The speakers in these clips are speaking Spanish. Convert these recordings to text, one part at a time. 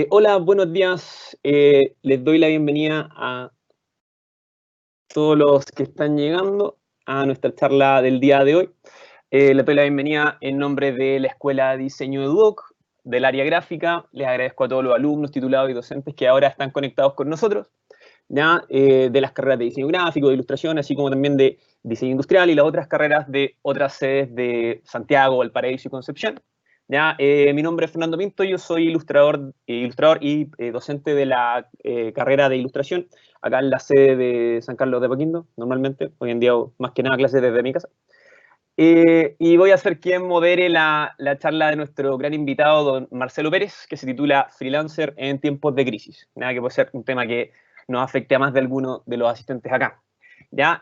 Hola, buenos días. Les doy la bienvenida a todos los que están llegando a nuestra charla del día de hoy. Les doy la bienvenida en nombre de la Escuela de Diseño EduOc, del área gráfica. Les agradezco a todos los alumnos, titulados y docentes que ahora están conectados con nosotros, ya de las carreras de diseño gráfico, de ilustración, así como también de diseño industrial y las otras carreras de otras sedes de Santiago, Valparaíso y Concepción. Ya, mi nombre es Fernando Pinto, yo soy ilustrador y docente de la carrera de ilustración acá en la sede de San Carlos de Apoquindo, normalmente, hoy en día más que nada clases desde mi casa. Y voy a ser quien modere la charla de nuestro gran invitado, don Marcelo Pérez, que se titula Freelancer en tiempos de crisis. Nada, que puede ser un tema que nos afecte a más de alguno de los asistentes acá. Ya,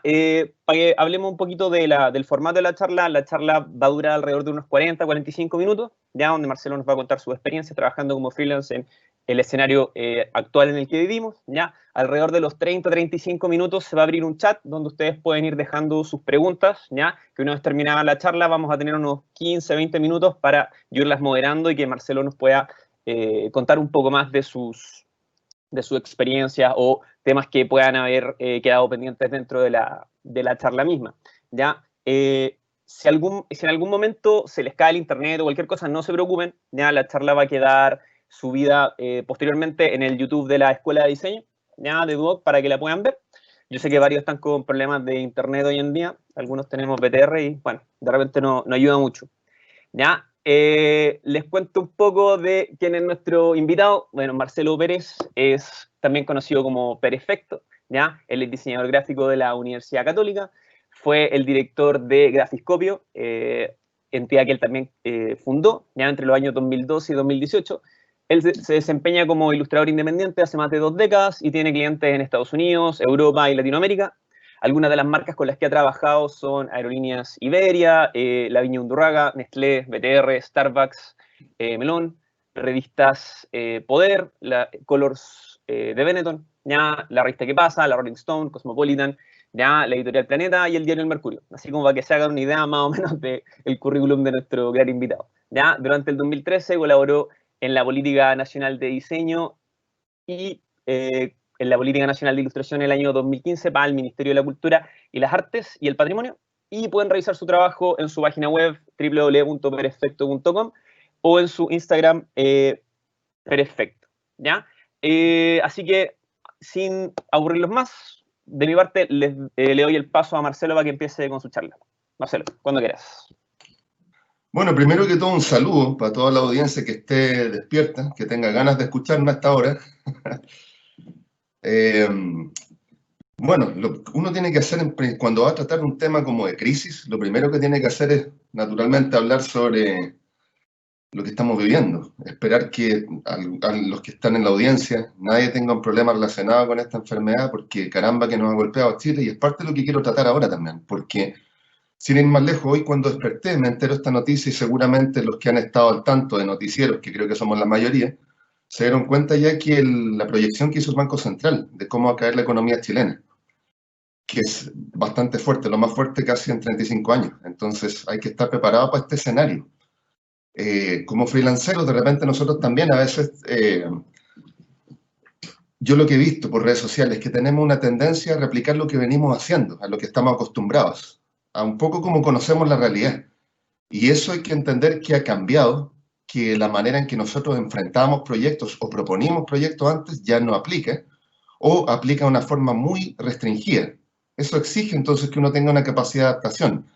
para que hablemos un poquito del formato de la charla va a durar alrededor de unos 40-45 minutos, ya donde Marcelo nos va a contar su experiencia trabajando como freelance en el escenario actual en el que vivimos. Ya, alrededor de los 30-35 minutos se va a abrir un chat donde ustedes pueden ir dejando sus preguntas, ya que una vez terminada la charla vamos a tener unos 15-20 minutos para yo irlas moderando y que Marcelo nos pueda contar un poco más de su experiencia o temas que puedan haber quedado pendientes dentro de la charla misma. ¿Ya? Si en algún momento se les cae el internet o cualquier cosa, no se preocupen, ya la charla va a quedar subida posteriormente en el YouTube de la Escuela de Diseño, ya de EduOc, para que la puedan ver. Yo sé que varios están con problemas de internet hoy en día, algunos tenemos BTR y, bueno, de repente no ayuda mucho. ¿Ya? Les cuento un poco de quién es nuestro invitado. Bueno, Marcelo Pérez es también conocido como Perefecto, ¿ya? Él es diseñador gráfico de la Universidad Católica, fue el director de Grafiscopio, entidad que él también fundó, ya entre los años 2012 y 2018. Él se desempeña como ilustrador independiente hace más de 2 décadas y tiene clientes en Estados Unidos, Europa y Latinoamérica. Algunas de las marcas con las que ha trabajado son Aerolíneas Iberia, La Viña Undurraga, Nestlé, BTR, Starbucks, Melón, revistas Poder, Colors de Benetton, ya, la revista ¿Qué pasa?, la Rolling Stone, Cosmopolitan, ya, la editorial Planeta y el diario El Mercurio. Así como para que se hagan una idea más o menos del currículum de nuestro gran invitado. Ya, durante el 2013 colaboró en la Política Nacional de Diseño y en la Política Nacional de Ilustración el año 2015 para el Ministerio de la Cultura y las Artes y el Patrimonio. Y pueden revisar su trabajo en su página web www.perfecto.com o en su Instagram Perfecto. ¿Ya? Así que, sin aburrirlos más, de mi parte le doy el paso a Marcelo para que empiece con su charla. Marcelo, cuando quieras. Bueno, primero que todo un saludo para toda la audiencia que esté despierta, que tenga ganas de escucharme hasta ahora. Bueno, lo que uno tiene que hacer cuando va a tratar un tema como de crisis, lo primero que tiene que hacer es, naturalmente, hablar sobre lo que estamos viviendo. Esperar que a los que están en la audiencia nadie tenga un problema relacionado con esta enfermedad, porque caramba que nos ha golpeado a Chile, y es parte de lo que quiero tratar ahora también, porque sin ir más lejos, hoy cuando desperté me entero esta noticia y seguramente los que han estado al tanto de noticieros, que creo que somos la mayoría, se dieron cuenta ya que la proyección que hizo el Banco Central de cómo va a caer la economía chilena, que es bastante fuerte, lo más fuerte casi en 35 años. Entonces hay que estar preparado para este escenario. Como freelanceros, de repente nosotros también a veces, yo lo que he visto por redes sociales es que tenemos una tendencia a replicar lo que venimos haciendo, a lo que estamos acostumbrados, a un poco como conocemos la realidad. Y eso hay que entender que ha cambiado, que la manera en que nosotros enfrentamos proyectos o proponíamos proyectos antes ya no aplica, o aplica de una forma muy restringida. Eso exige entonces que uno tenga una capacidad de adaptación.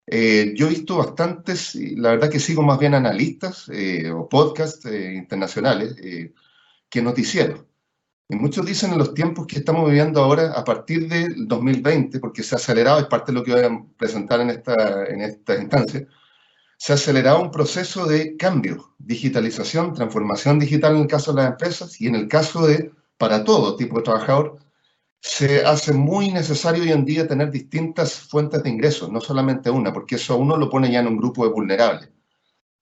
Yo he visto bastantes, la verdad que sigo más bien analistas o podcasts internacionales que noticieros. Y muchos dicen en los tiempos que estamos viviendo ahora, a partir del 2020, porque se ha acelerado, es parte de lo que voy a presentar en esta instancia, se ha acelerado un proceso de cambio, digitalización, transformación digital en el caso de las empresas y en el caso de, para todo tipo de trabajador, se hace muy necesario hoy en día tener distintas fuentes de ingresos, no solamente una, porque eso a uno lo pone ya en un grupo de vulnerables.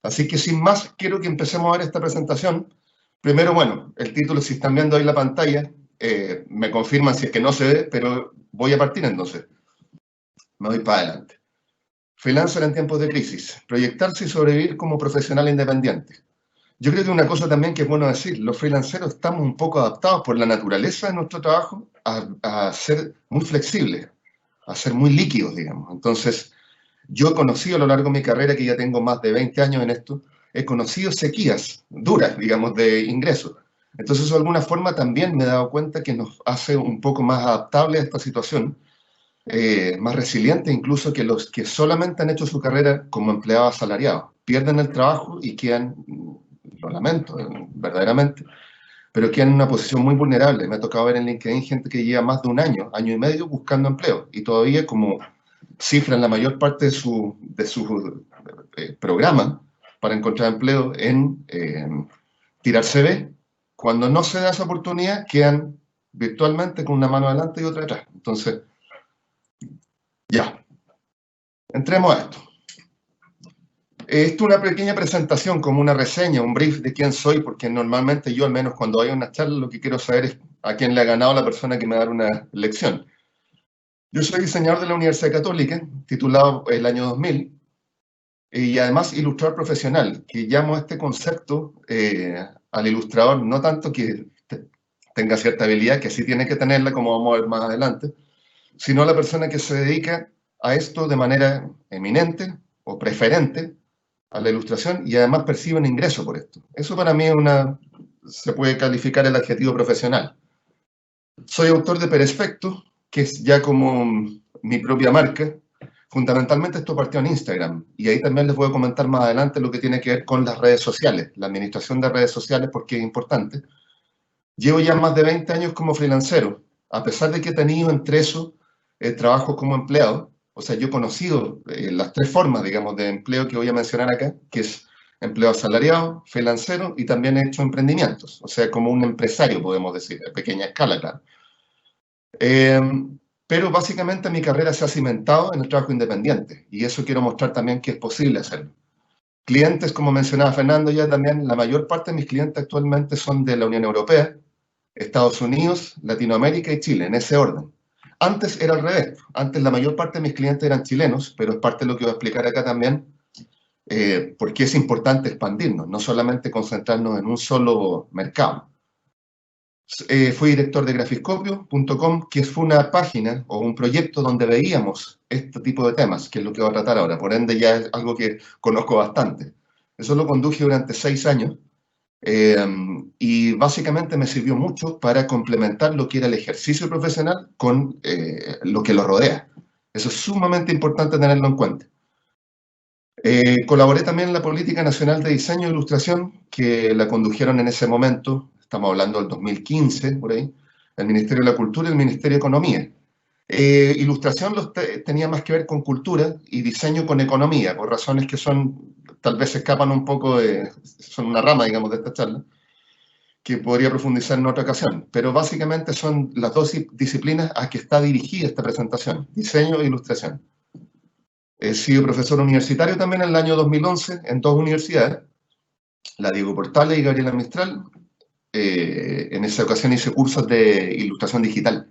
Así que sin más, quiero que empecemos a ver esta presentación. Primero, bueno, el título, si están viendo ahí la pantalla, me confirman si es que no se ve, pero voy a partir entonces. Me voy para adelante. Freelancer en tiempos de crisis. Proyectarse y sobrevivir como profesional independiente. Yo creo que una cosa también que es bueno decir, los freelanceros estamos un poco adaptados por la naturaleza de nuestro trabajo a ser muy flexibles, a ser muy líquidos, digamos. Entonces, yo he conocido a lo largo de mi carrera, que ya tengo más de 20 años en esto, he conocido sequías duras, digamos, de ingresos. Entonces, eso de alguna forma también me he dado cuenta que nos hace un poco más adaptables a esta situación, más resilientes incluso que los que solamente han hecho su carrera como empleados asalariados. Pierden el trabajo y quedan, lo lamento, verdaderamente, pero quedan en una posición muy vulnerable. Me ha tocado ver en LinkedIn gente que lleva más de un año, año y medio buscando empleo y todavía como cifran la mayor parte de su programa para encontrar empleo en tirar CV. Cuando no se da esa oportunidad, quedan virtualmente con una mano adelante y otra atrás. Entonces, ya, entremos a esto. Esto es una pequeña presentación, como una reseña, un brief de quién soy, porque normalmente yo, al menos cuando hay una charla, lo que quiero saber es a quién le ha ganado la persona que me da una lección. Yo soy diseñador de la Universidad Católica, titulado el año 2000, y además ilustrador profesional, que llamo a este concepto al ilustrador, no tanto que tenga cierta habilidad, que sí tiene que tenerla, como vamos a ver más adelante, sino a la persona que se dedica a esto de manera eminente o preferente a la ilustración y además percibe un ingreso por esto. Eso para mí es se puede calificar el adjetivo profesional. Soy autor de Perespecto, que es ya como mi propia marca. Fundamentalmente esto partió en Instagram y ahí también les voy a comentar más adelante lo que tiene que ver con las redes sociales, la administración de redes sociales, porque es importante. Llevo ya más de 20 años como freelancero, a pesar de que he tenido entre eso trabajos como empleado. O sea, yo he conocido las tres formas, digamos, de empleo que voy a mencionar acá, que es empleo asalariado, freelancero y también he hecho emprendimientos, o sea, como un empresario, podemos decir, a pequeña escala, claro. Pero básicamente mi carrera se ha cimentado en el trabajo independiente y eso quiero mostrar también que es posible hacerlo. Clientes, como mencionaba Fernando ya también, la mayor parte de mis clientes actualmente son de la Unión Europea, Estados Unidos, Latinoamérica y Chile, en ese orden. Antes era al revés, antes la mayor parte de mis clientes eran chilenos, pero es parte de lo que voy a explicar acá también, porque es importante expandirnos, no solamente concentrarnos en un solo mercado. Fui director de grafiscopio.com, que fue una página o un proyecto donde veíamos este tipo de temas, que es lo que voy a tratar ahora. Por ende, ya es algo que conozco bastante. Eso lo conduje durante 6 años y básicamente me sirvió mucho para complementar lo que era el ejercicio profesional con lo que lo rodea. Eso es sumamente importante tenerlo en cuenta. Colaboré también en la Política Nacional de Diseño e Ilustración, que la condujeron en ese momento, estamos hablando del 2015, por ahí, el Ministerio de la Cultura y el Ministerio de Economía. Ilustración tenía más que ver con cultura y diseño con economía, por razones que tal vez escapan un poco, son una rama, digamos, de esta charla, que podría profundizar en otra ocasión. Pero básicamente son las dos disciplinas a que está dirigida esta presentación, diseño e ilustración. He sido profesor universitario también en el año 2011 en 2 universidades, la Diego Portales y Gabriela Mistral. En esa ocasión hice cursos de ilustración digital.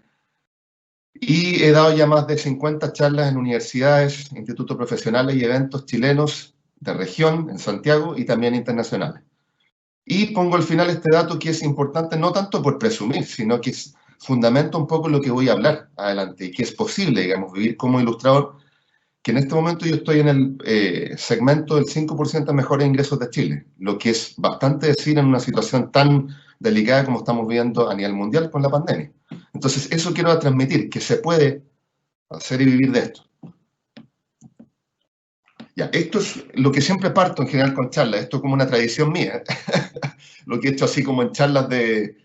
Y he dado ya más de 50 charlas en universidades, institutos profesionales y eventos chilenos de región, en Santiago, y también internacionales. Y pongo al final este dato que es importante, no tanto por presumir, sino que fundamenta un poco lo que voy a hablar adelante, y que es posible, digamos, vivir como ilustrador, que en este momento yo estoy en el segmento del 5% de mejores ingresos de Chile, lo que es bastante decir en una situación tan delicada como estamos viendo a nivel mundial con la pandemia. Entonces, eso quiero transmitir, que se puede hacer y vivir de esto. Ya, esto es lo que siempre parto en general con charlas, esto es como una tradición mía, lo que he hecho así como en charlas de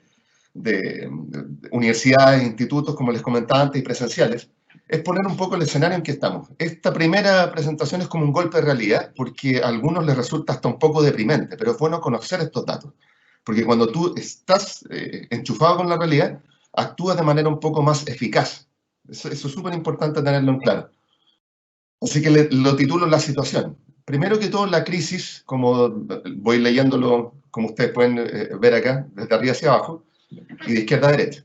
universidades, institutos, como les comentaba antes, y presenciales, es poner un poco el escenario en que estamos. Esta primera presentación es como un golpe de realidad, porque a algunos les resulta hasta un poco deprimente, pero es bueno conocer estos datos, porque cuando tú estás enchufado con la realidad, actúas de manera un poco más eficaz. Eso es súper importante tenerlo en claro. Así que lo titulo La situación. Primero que todo, la crisis, como voy leyéndolo, como ustedes pueden ver acá, desde arriba hacia abajo, y de izquierda a derecha.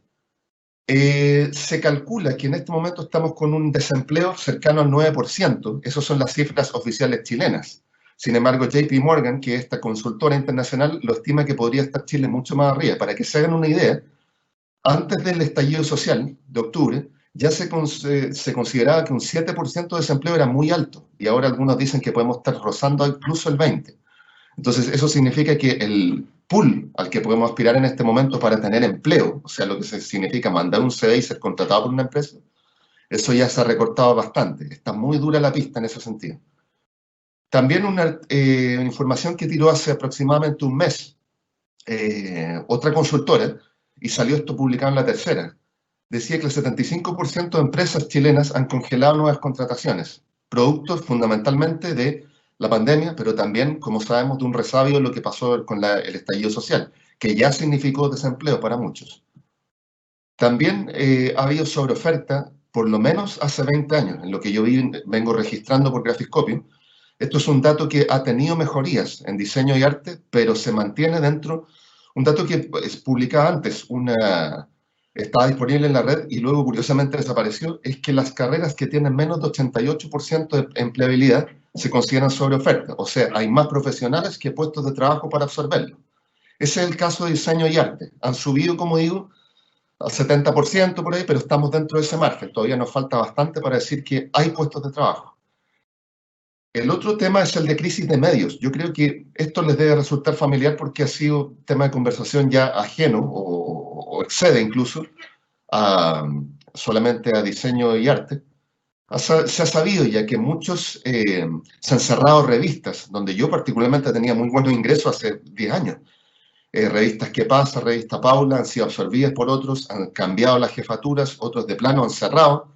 Se calcula que en este momento estamos con un desempleo cercano al 9%, esas son las cifras oficiales chilenas. Sin embargo, JP Morgan, que es esta consultora internacional, lo estima que podría estar Chile mucho más arriba. Para que se hagan una idea, antes del estallido social de octubre, ya se consideraba que un 7% de desempleo era muy alto, y ahora algunos dicen que podemos estar rozando incluso el 20%. Entonces, eso significa que el pool al que podemos aspirar en este momento para tener empleo, o sea, lo que significa mandar un CV y ser contratado por una empresa, eso ya se ha recortado bastante. Está muy dura la pista en ese sentido. También una información que tiró hace aproximadamente un mes, otra consultora, y salió esto publicado en La Tercera, decía que el 75% de empresas chilenas han congelado nuevas contrataciones, productos fundamentalmente de la pandemia, pero también, como sabemos, de un resabio de lo que pasó con el estallido social, que ya significó desempleo para muchos. También ha habido sobreoferta, por lo menos hace 20 años, en lo que yo vengo registrando por Grafiscopio. Esto es un dato que ha tenido mejorías en diseño y arte, pero se mantiene dentro. Un dato que publicaba antes, estaba disponible en la red y luego curiosamente desapareció, es que las carreras que tienen menos de 88% de empleabilidad se consideran sobre oferta. O sea, hay más profesionales que puestos de trabajo para absorberlo. Ese es el caso de diseño y arte. Han subido, como digo, al 70% por ahí, pero estamos dentro de ese margen. Todavía nos falta bastante para decir que hay puestos de trabajo. El otro tema es el de crisis de medios. Yo creo que esto les debe resultar familiar porque ha sido un tema de conversación ya ajeno o excede incluso solamente a diseño y arte. Se ha sabido ya que muchos se han cerrado revistas, donde yo particularmente tenía muy buenos ingresos hace 10 años. Revistas ¿Qué pasa?, revista Paula, han sido absorbidas por otros, han cambiado las jefaturas, otros de plano han cerrado.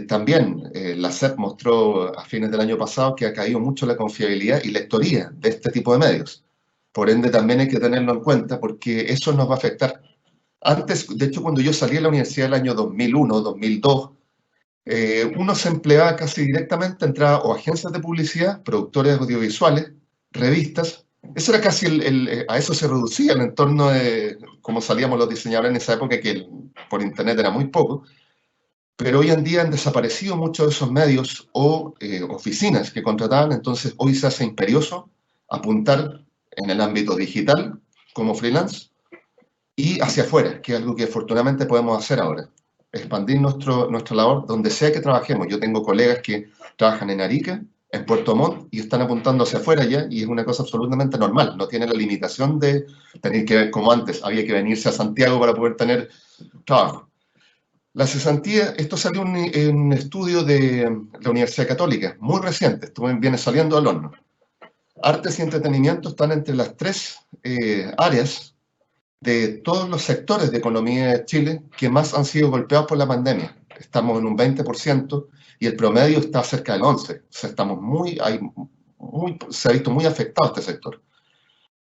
También la SEP mostró a fines del año pasado que ha caído mucho la confiabilidad y lectoría de este tipo de medios. Por ende, también hay que tenerlo en cuenta porque eso nos va a afectar. Antes, de hecho, cuando yo salí de la universidad el año 2001, 2002, uno se empleaba casi directamente, entraba o agencias de publicidad, productores audiovisuales, revistas. Eso era casi a eso se reducía el entorno de cómo salíamos los diseñadores en esa época, que por internet era muy poco. Pero hoy en día han desaparecido muchos de esos medios o oficinas que contrataban, entonces hoy se hace imperioso apuntar en el ámbito digital como freelance y hacia afuera, que es algo que afortunadamente podemos hacer ahora. Expandir nuestra labor donde sea que trabajemos. Yo tengo colegas que trabajan en Arica, en Puerto Montt, y están apuntando hacia afuera ya, y es una cosa absolutamente normal. No tiene la limitación de tener que, como antes, había que venirse a Santiago para poder tener trabajo. La cesantía, esto salió en un estudio de la Universidad Católica, muy reciente, esto viene saliendo al horno. Artes y entretenimiento están entre las tres áreas de todos los sectores de economía de Chile que más han sido golpeados por la pandemia. Estamos en un 20% y el promedio está cerca del 11%. O sea, estamos se ha visto muy afectado este sector.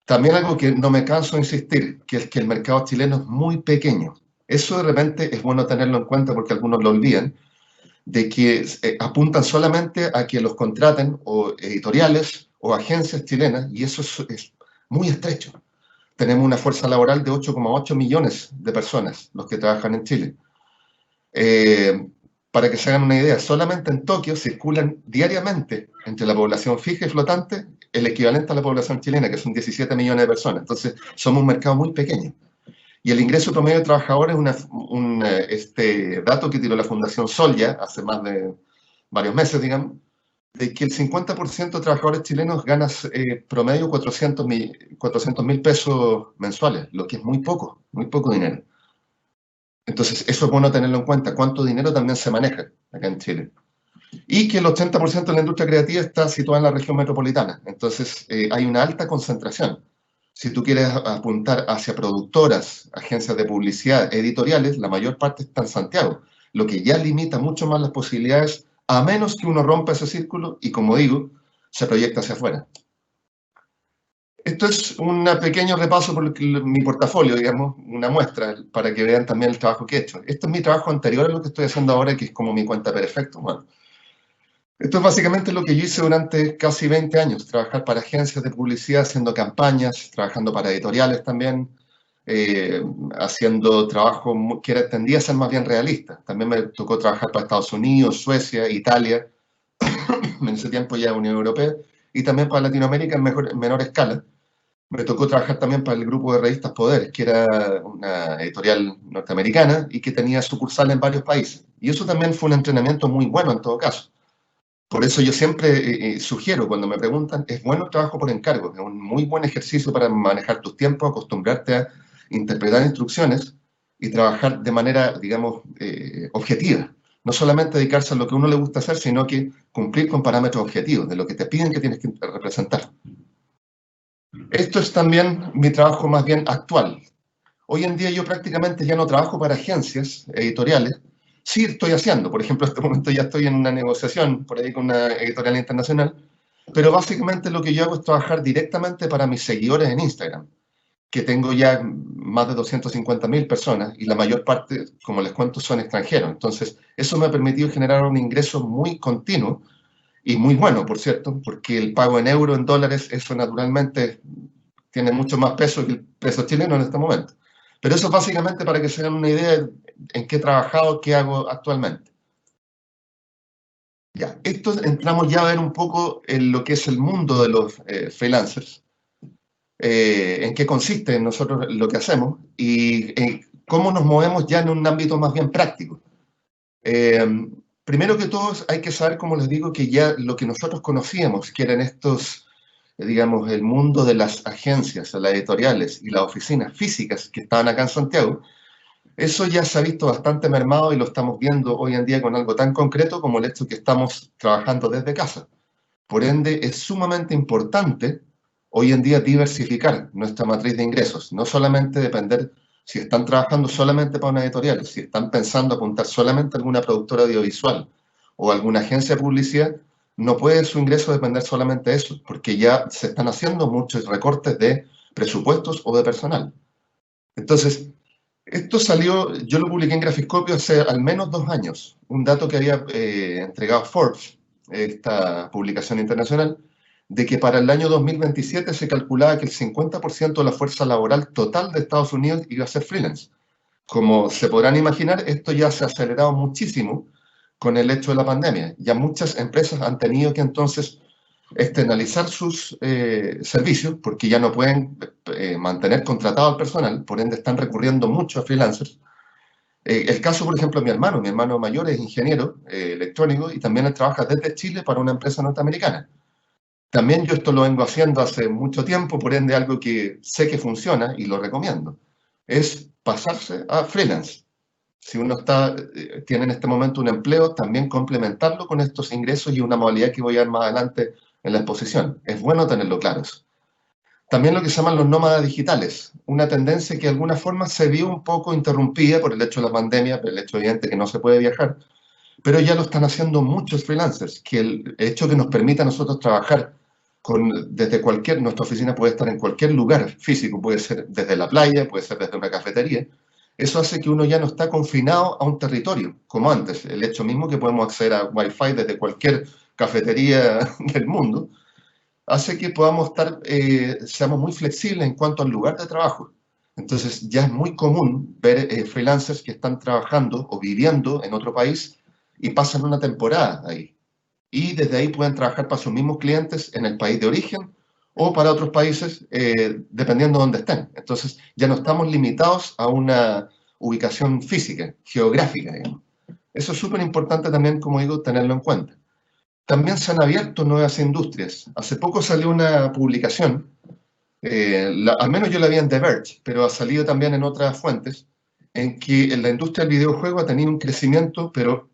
También algo que no me canso de insistir, que es que el mercado chileno es muy pequeño. Eso de repente es bueno tenerlo en cuenta porque algunos lo olvidan, de que apuntan solamente a que los contraten o editoriales o agencias chilenas, y eso es muy estrecho. Tenemos una fuerza laboral de 8,8 millones de personas, los que trabajan en Chile. Para que se hagan una idea, solamente en Tokio circulan diariamente entre la población fija y flotante el equivalente a la población chilena, que son 17 millones de personas. Entonces, somos un mercado muy pequeño. Y el ingreso promedio de trabajadores es un dato que tiró la Fundación Sol ya hace más de varios meses, digamos, de que el 50% de trabajadores chilenos gana promedio 400.000 pesos mensuales, lo que es muy poco dinero. Entonces, eso es bueno tenerlo en cuenta, cuánto dinero también se maneja acá en Chile. Y que el 80% de la industria creativa está situada en la región metropolitana. Entonces, hay una alta concentración. Si tú quieres apuntar hacia productoras, agencias de publicidad, editoriales, la mayor parte está en Santiago, lo que ya limita mucho más las posibilidades, a menos que uno rompa ese círculo y, como digo, se proyecta hacia afuera. Esto es un pequeño repaso por mi portafolio, digamos, una muestra, para que vean también el trabajo que he hecho. Este es mi trabajo anterior a lo que estoy haciendo ahora, que es como mi cuenta perfecto. Bueno, esto es básicamente lo que yo hice durante casi 20 años, trabajar para agencias de publicidad, haciendo campañas, trabajando para editoriales también, haciendo trabajo que tendía a ser más bien realista. También me tocó trabajar para Estados Unidos, Suecia, Italia, en ese tiempo ya Unión Europea, y también para Latinoamérica en menor escala. Me tocó trabajar también para el grupo de revistas Poderes, que era una editorial norteamericana y que tenía sucursal en varios países. Y eso también fue un entrenamiento muy bueno en todo caso. Por eso yo siempre sugiero, cuando me preguntan, es bueno el trabajo por encargo, es un muy buen ejercicio para manejar tus tiempos, acostumbrarte a interpretar instrucciones y trabajar de manera, digamos, objetiva. No solamente dedicarse a lo que a uno le gusta hacer, sino que cumplir con parámetros objetivos, de lo que te piden que tienes que representar. Esto es también mi trabajo más bien actual. Hoy en día yo prácticamente ya no trabajo para agencias editoriales. Sí estoy haciendo, por ejemplo, en este momento ya estoy en una negociación por ahí con una editorial internacional, pero básicamente lo que yo hago es trabajar directamente para mis seguidores en Instagram, que tengo ya más de 250.000 personas y la mayor parte, como les cuento, son extranjeros. Entonces, eso me ha permitido generar un ingreso muy continuo y muy bueno, por cierto, porque el pago en euros, en dólares, eso naturalmente tiene mucho más peso que el peso chileno en este momento. Pero eso es básicamente para que se den una idea en qué he trabajado, qué hago actualmente. Ya, esto entramos ya a ver un poco en lo que es el mundo de los freelancers, en qué consiste nosotros lo que hacemos y cómo nos movemos ya en un ámbito más bien práctico. Primero que todo hay que saber, como les digo, que ya lo que nosotros conocíamos, que eran estos, digamos, el mundo de las agencias, las editoriales y las oficinas físicas que estaban acá en Santiago, eso ya se ha visto bastante mermado y lo estamos viendo hoy en día con algo tan concreto como el hecho que estamos trabajando desde casa. Por ende, es sumamente importante hoy en día diversificar nuestra matriz de ingresos, no solamente depender si están trabajando solamente para una editorial, si están pensando apuntar solamente a alguna productora audiovisual o alguna agencia de publicidad, no puede su ingreso depender solamente de eso, porque ya se están haciendo muchos recortes de presupuestos o de personal. Entonces, esto salió, yo lo publiqué en Grafiscopio hace al menos 2 años, un dato que había entregado Forbes, esta publicación internacional, de que para el año 2027 se calculaba que el 50% de la fuerza laboral total de Estados Unidos iba a ser freelance. Como se podrán imaginar, esto ya se ha acelerado muchísimo con el hecho de la pandemia. Ya muchas empresas han tenido que entonces externalizar sus servicios porque ya no pueden mantener contratado al personal, por ende están recurriendo mucho a freelancers. El caso, por ejemplo, de mi hermano mayor es ingeniero electrónico y también él trabaja desde Chile para una empresa norteamericana. También yo esto lo vengo haciendo hace mucho tiempo, por ende algo que sé que funciona y lo recomiendo, es pasarse a freelance. Si uno tiene en este momento un empleo, también complementarlo con estos ingresos y una modalidad que voy a ver más adelante en la exposición. Es bueno tenerlo claro eso. También lo que se llaman los nómadas digitales, una tendencia que de alguna forma se vio un poco interrumpida por el hecho de la pandemia, por el hecho evidente que no se puede viajar, pero ya lo están haciendo muchos freelancers, que el hecho que nos permita a nosotros trabajar desde nuestra oficina puede estar en cualquier lugar físico, puede ser desde la playa, puede ser desde una cafetería. Eso hace que uno ya no está confinado a un territorio, como antes. El hecho mismo que podemos acceder a Wi-Fi desde cualquier cafetería del mundo, hace que podamos seamos muy flexibles en cuanto al lugar de trabajo. Entonces ya es muy común ver freelancers que están trabajando o viviendo en otro país y pasan una temporada ahí. Y desde ahí pueden trabajar para sus mismos clientes en el país de origen o para otros países, dependiendo de dónde estén. Entonces ya no estamos limitados a una ubicación física, geográfica, digamos. Eso es súper importante también, como digo, tenerlo en cuenta. También se han abierto nuevas industrias. Hace poco salió una publicación, al menos yo la vi en The Verge, pero ha salido también en otras fuentes, en que la industria del videojuego ha tenido un crecimiento, pero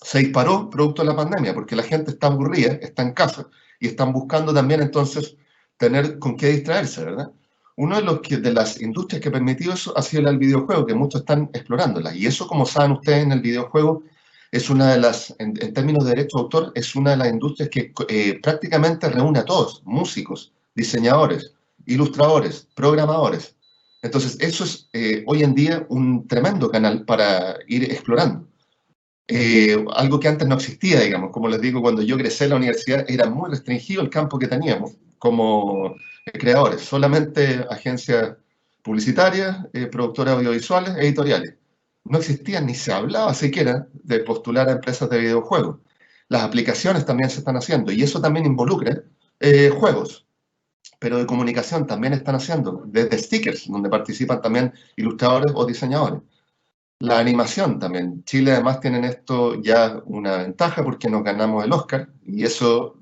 se disparó producto de la pandemia, porque la gente está aburrida, está en casa, y están buscando también entonces tener con qué distraerse, ¿verdad? Uno de las industrias que ha permitido eso ha sido el videojuego, que muchos están explorándola. Y eso, como saben ustedes, en el videojuego es una de las, en términos de derecho de autor, es una de las industrias que prácticamente reúne a todos, músicos, diseñadores, ilustradores, programadores. Entonces, eso es hoy en día un tremendo canal para ir explorando. Algo que antes no existía, digamos. Como les digo, cuando yo egresé a la universidad era muy restringido el campo que teníamos como creadores, solamente agencias publicitarias, productoras audiovisuales, editoriales. No existía ni se hablaba siquiera de postular a empresas de videojuegos. Las aplicaciones también se están haciendo y eso también involucra Juegos, pero de comunicación también están haciendo, desde stickers, donde participan también ilustradores o diseñadores. La animación también. Chile además tiene en esto ya una ventaja porque nos ganamos el Oscar y eso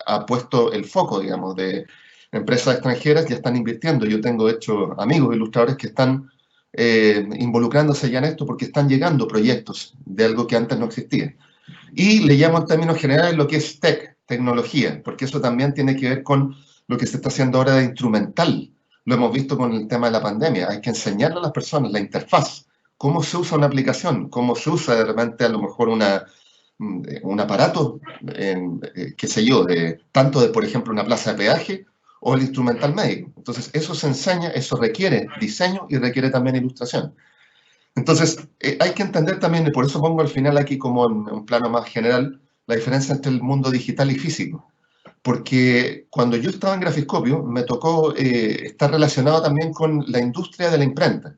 ha puesto el foco, digamos, de empresas extranjeras que están invirtiendo. Yo tengo, de hecho, amigos ilustradores que están involucrándose ya en esto porque están llegando proyectos de algo que antes no existía. Y le llamo en términos generales lo que es tecnología, porque eso también tiene que ver con lo que se está haciendo ahora de instrumental. Lo hemos visto con el tema de la pandemia. Hay que enseñarle a las personas la interfaz, cómo se usa una aplicación, cómo se usa de repente a lo mejor un aparato, qué sé yo, tanto de, por ejemplo, una plaza de peaje o el instrumental médico. Entonces, eso se enseña, eso requiere diseño y requiere también ilustración. Entonces, hay que entender también, y por eso pongo al final aquí como en un plano más general, la diferencia entre el mundo digital y físico. Porque cuando yo estaba en Grafiscopio, me tocó estar relacionado también con la industria de la imprenta.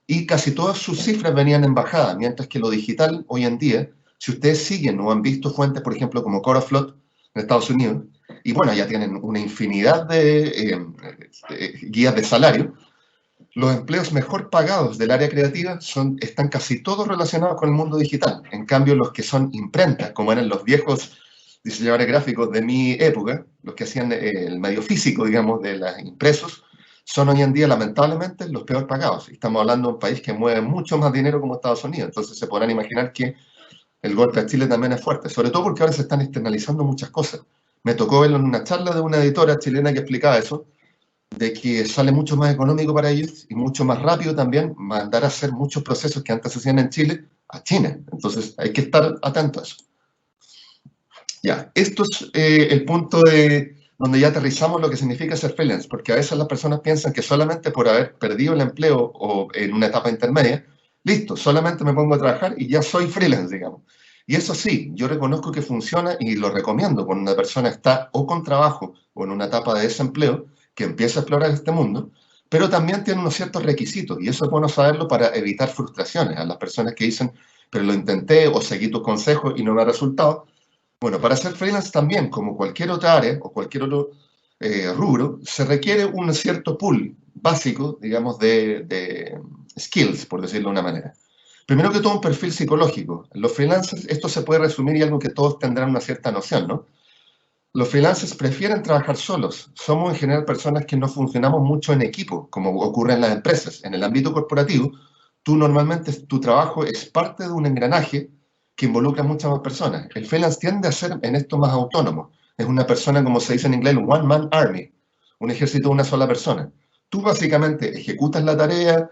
Y casi todas sus cifras venían en bajada, mientras que lo digital hoy en día, si ustedes siguen o han visto fuentes, por ejemplo, como Coraflot en Estados Unidos, y bueno, ya tienen una infinidad de guías de salario, los empleos mejor pagados del área creativa están casi todos relacionados con el mundo digital. En cambio, los que son imprentas, como eran los viejos diseñadores gráficos de mi época, los que hacían el medio físico, digamos, de los impresos, son hoy en día, lamentablemente, los peor pagados. Estamos hablando de un país que mueve mucho más dinero como Estados Unidos. Entonces, se podrán imaginar que el golpe a Chile también es fuerte, sobre todo porque ahora se están externalizando muchas cosas. Me tocó verlo en una charla de una editora chilena que explicaba eso, de que sale mucho más económico para ellos y mucho más rápido también mandar a hacer muchos procesos que antes se hacían en Chile a China. Entonces hay que estar atentos a eso. Ya, esto es el punto donde ya aterrizamos lo que significa ser freelance, porque a veces las personas piensan que solamente por haber perdido el empleo o en una etapa intermedia, listo, solamente me pongo a trabajar y ya soy freelance, digamos. Y eso sí, yo reconozco que funciona y lo recomiendo cuando una persona está o con trabajo o en una etapa de desempleo, que empieza a explorar este mundo, pero también tiene unos ciertos requisitos y eso es bueno saberlo para evitar frustraciones a las personas que dicen, pero lo intenté o seguí tus consejos y no me ha resultado. Bueno, para ser freelance también, como cualquier otra área o cualquier otro rubro, se requiere un cierto pool básico, digamos, de skills, por decirlo de una manera. Primero que todo, un perfil psicológico. Los freelancers, esto se puede resumir y algo que todos tendrán una cierta noción, ¿no? Los freelancers prefieren trabajar solos. Somos en general personas que no funcionamos mucho en equipo, como ocurre en las empresas. En el ámbito corporativo, tú normalmente, tu trabajo es parte de un engranaje que involucra a muchas más personas. El freelance tiende a ser en esto más autónomo. Es una persona, como se dice en inglés, un one-man army, un ejército de una sola persona. Tú básicamente ejecutas la tarea,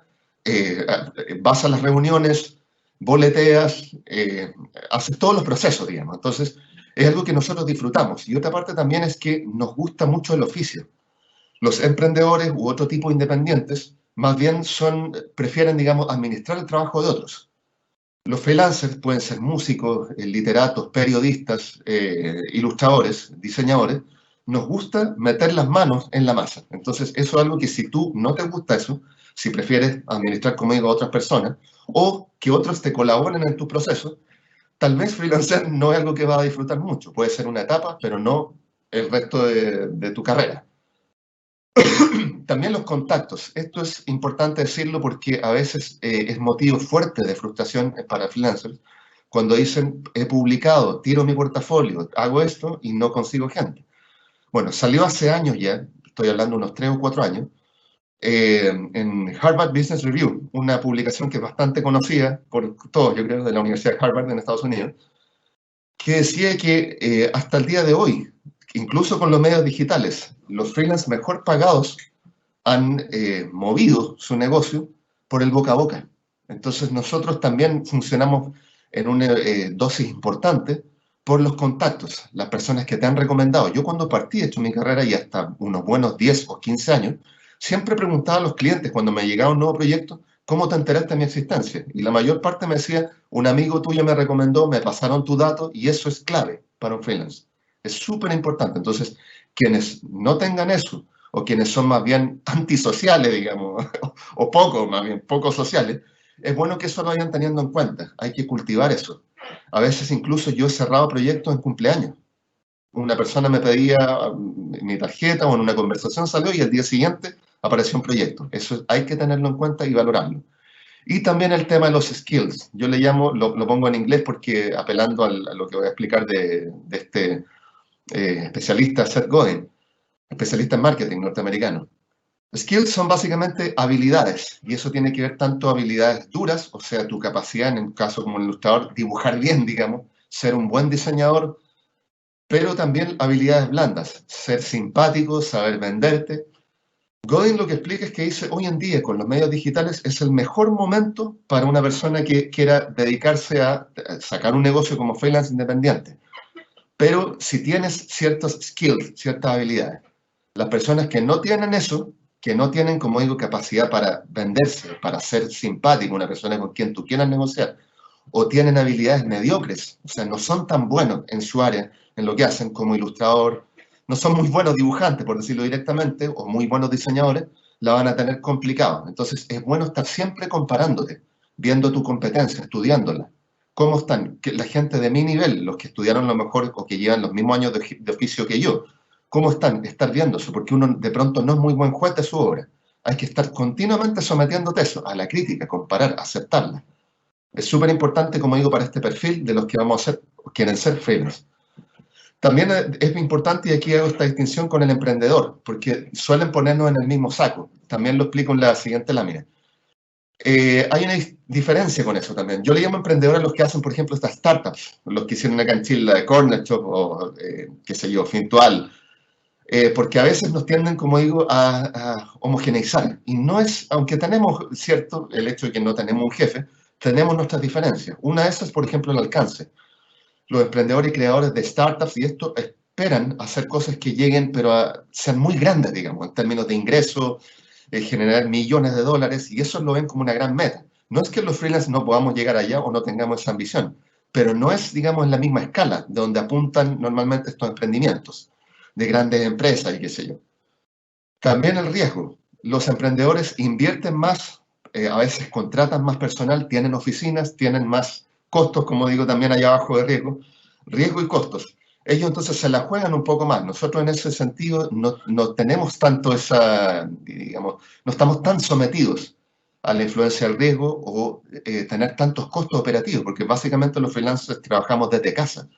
vas a las reuniones, boleteas, haces todos los procesos, digamos. Entonces, es algo que nosotros disfrutamos. Y otra parte también es que nos gusta mucho el oficio. Los emprendedores u otro tipo de independientes más bien prefieren, digamos, administrar el trabajo de otros. Los freelancers pueden ser músicos, literatos, periodistas, ilustradores, diseñadores. Nos gusta meter las manos en la masa. Entonces, eso es algo que si tú no te gusta eso, si prefieres administrar, como digo, a otras personas, o que otros te colaboren en tu proceso, tal vez freelancer no es algo que vas a disfrutar mucho. Puede ser una etapa, pero no el resto de tu carrera. También los contactos. Esto es importante decirlo porque a veces es motivo fuerte de frustración para freelancers cuando dicen, he publicado, tiro mi portafolio, hago esto y no consigo gente. Bueno, salió hace años ya, estoy hablando unos 3 o 4 años, en Harvard Business Review, una publicación que es bastante conocida por todos, yo creo, de la Universidad de Harvard en Estados Unidos, que decía que hasta el día de hoy, incluso con los medios digitales, los freelance mejor pagados han movido su negocio por el boca a boca. Entonces nosotros también funcionamos en una dosis importante por los contactos, las personas que te han recomendado. Yo cuando partí, he hecho mi carrera y hasta unos buenos 10 o 15 años, siempre preguntaba a los clientes cuando me llegaba un nuevo proyecto, ¿cómo te enteraste de mi existencia? Y la mayor parte me decía, un amigo tuyo me recomendó, me pasaron tu dato y eso es clave para un freelance. Es súper importante. Entonces, quienes no tengan eso, o quienes son más bien antisociales, digamos, o poco, más bien, poco sociales, es bueno que eso lo vayan teniendo en cuenta. Hay que cultivar eso. A veces incluso yo he cerrado proyectos en cumpleaños. una persona me pedía mi tarjeta o en una conversación salió y al día siguiente apareció un proyecto. Eso hay que tenerlo en cuenta y valorarlo. Y también el tema de los skills. Yo le llamo, lo pongo en inglés porque apelando a lo que voy a explicar de este especialista Seth Godin, especialista en marketing norteamericano. Skills son básicamente habilidades, y eso tiene que ver tanto habilidades duras, o sea, tu capacidad, en un caso como el ilustrador, dibujar bien, digamos, ser un buen diseñador, pero también habilidades blandas, ser simpático, saber venderte. Godin lo que explica es que dice, hoy en día con los medios digitales es el mejor momento para una persona que quiera dedicarse a sacar un negocio como freelance independiente. Pero si tienes ciertos skills, ciertas habilidades, las personas que no tienen eso, que no tienen, como digo, capacidad para venderse, para ser simpático, una persona con quien tú quieras negociar, o tienen habilidades mediocres, o sea, no son tan buenos en su área, en lo que hacen como ilustrador, no son muy buenos dibujantes, por decirlo directamente, o muy buenos diseñadores, la van a tener complicado. Entonces, es bueno estar siempre comparándote, viendo tu competencia, estudiándola. ¿Cómo están la gente de mi nivel, los que estudiaron lo mejor o que llevan los mismos años de oficio que yo? ¿Cómo están? Estar viéndose, porque uno de pronto no es muy buen juez de su obra. Hay que estar continuamente sometiéndote a eso, a la crítica, comparar, aceptarla. Es súper importante, como digo, para este perfil de los que vamos a ser, quieren ser freelance. También es importante, y aquí hago esta distinción con el emprendedor, porque suelen ponernos en el mismo saco. También lo explico en la siguiente lámina. Hay una diferencia con eso también. Yo le llamo emprendedor a los que hacen, por ejemplo, estas startups, los que hicieron acá en Chile, la Corner Shop o, qué sé yo, Fintual, porque a veces nos tienden, como digo, a homogeneizar. Y no es, aunque tenemos, cierto, el hecho de que no tenemos un jefe, tenemos nuestras diferencias. Una de esas, por ejemplo, el alcance. Los emprendedores y creadores de startups y esto esperan hacer cosas que lleguen, pero sean muy grandes, digamos, en términos de ingresos, generar millones de dólares, y eso lo ven como una gran meta. No es que los freelancers no podamos llegar allá o no tengamos esa ambición, pero no es, digamos, en la misma escala de donde apuntan normalmente estos emprendimientos de grandes empresas y qué sé yo. También el riesgo. Los emprendedores invierten más, a veces contratan más personal, tienen oficinas, tienen más costos, como digo también allá abajo de riesgo y costos. Ellos entonces se la juegan un poco más. Nosotros en ese sentido no tenemos tanto esa, digamos, no estamos tan sometidos a la influencia del riesgo o tener tantos costos operativos, porque básicamente los freelancers trabajamos desde casa,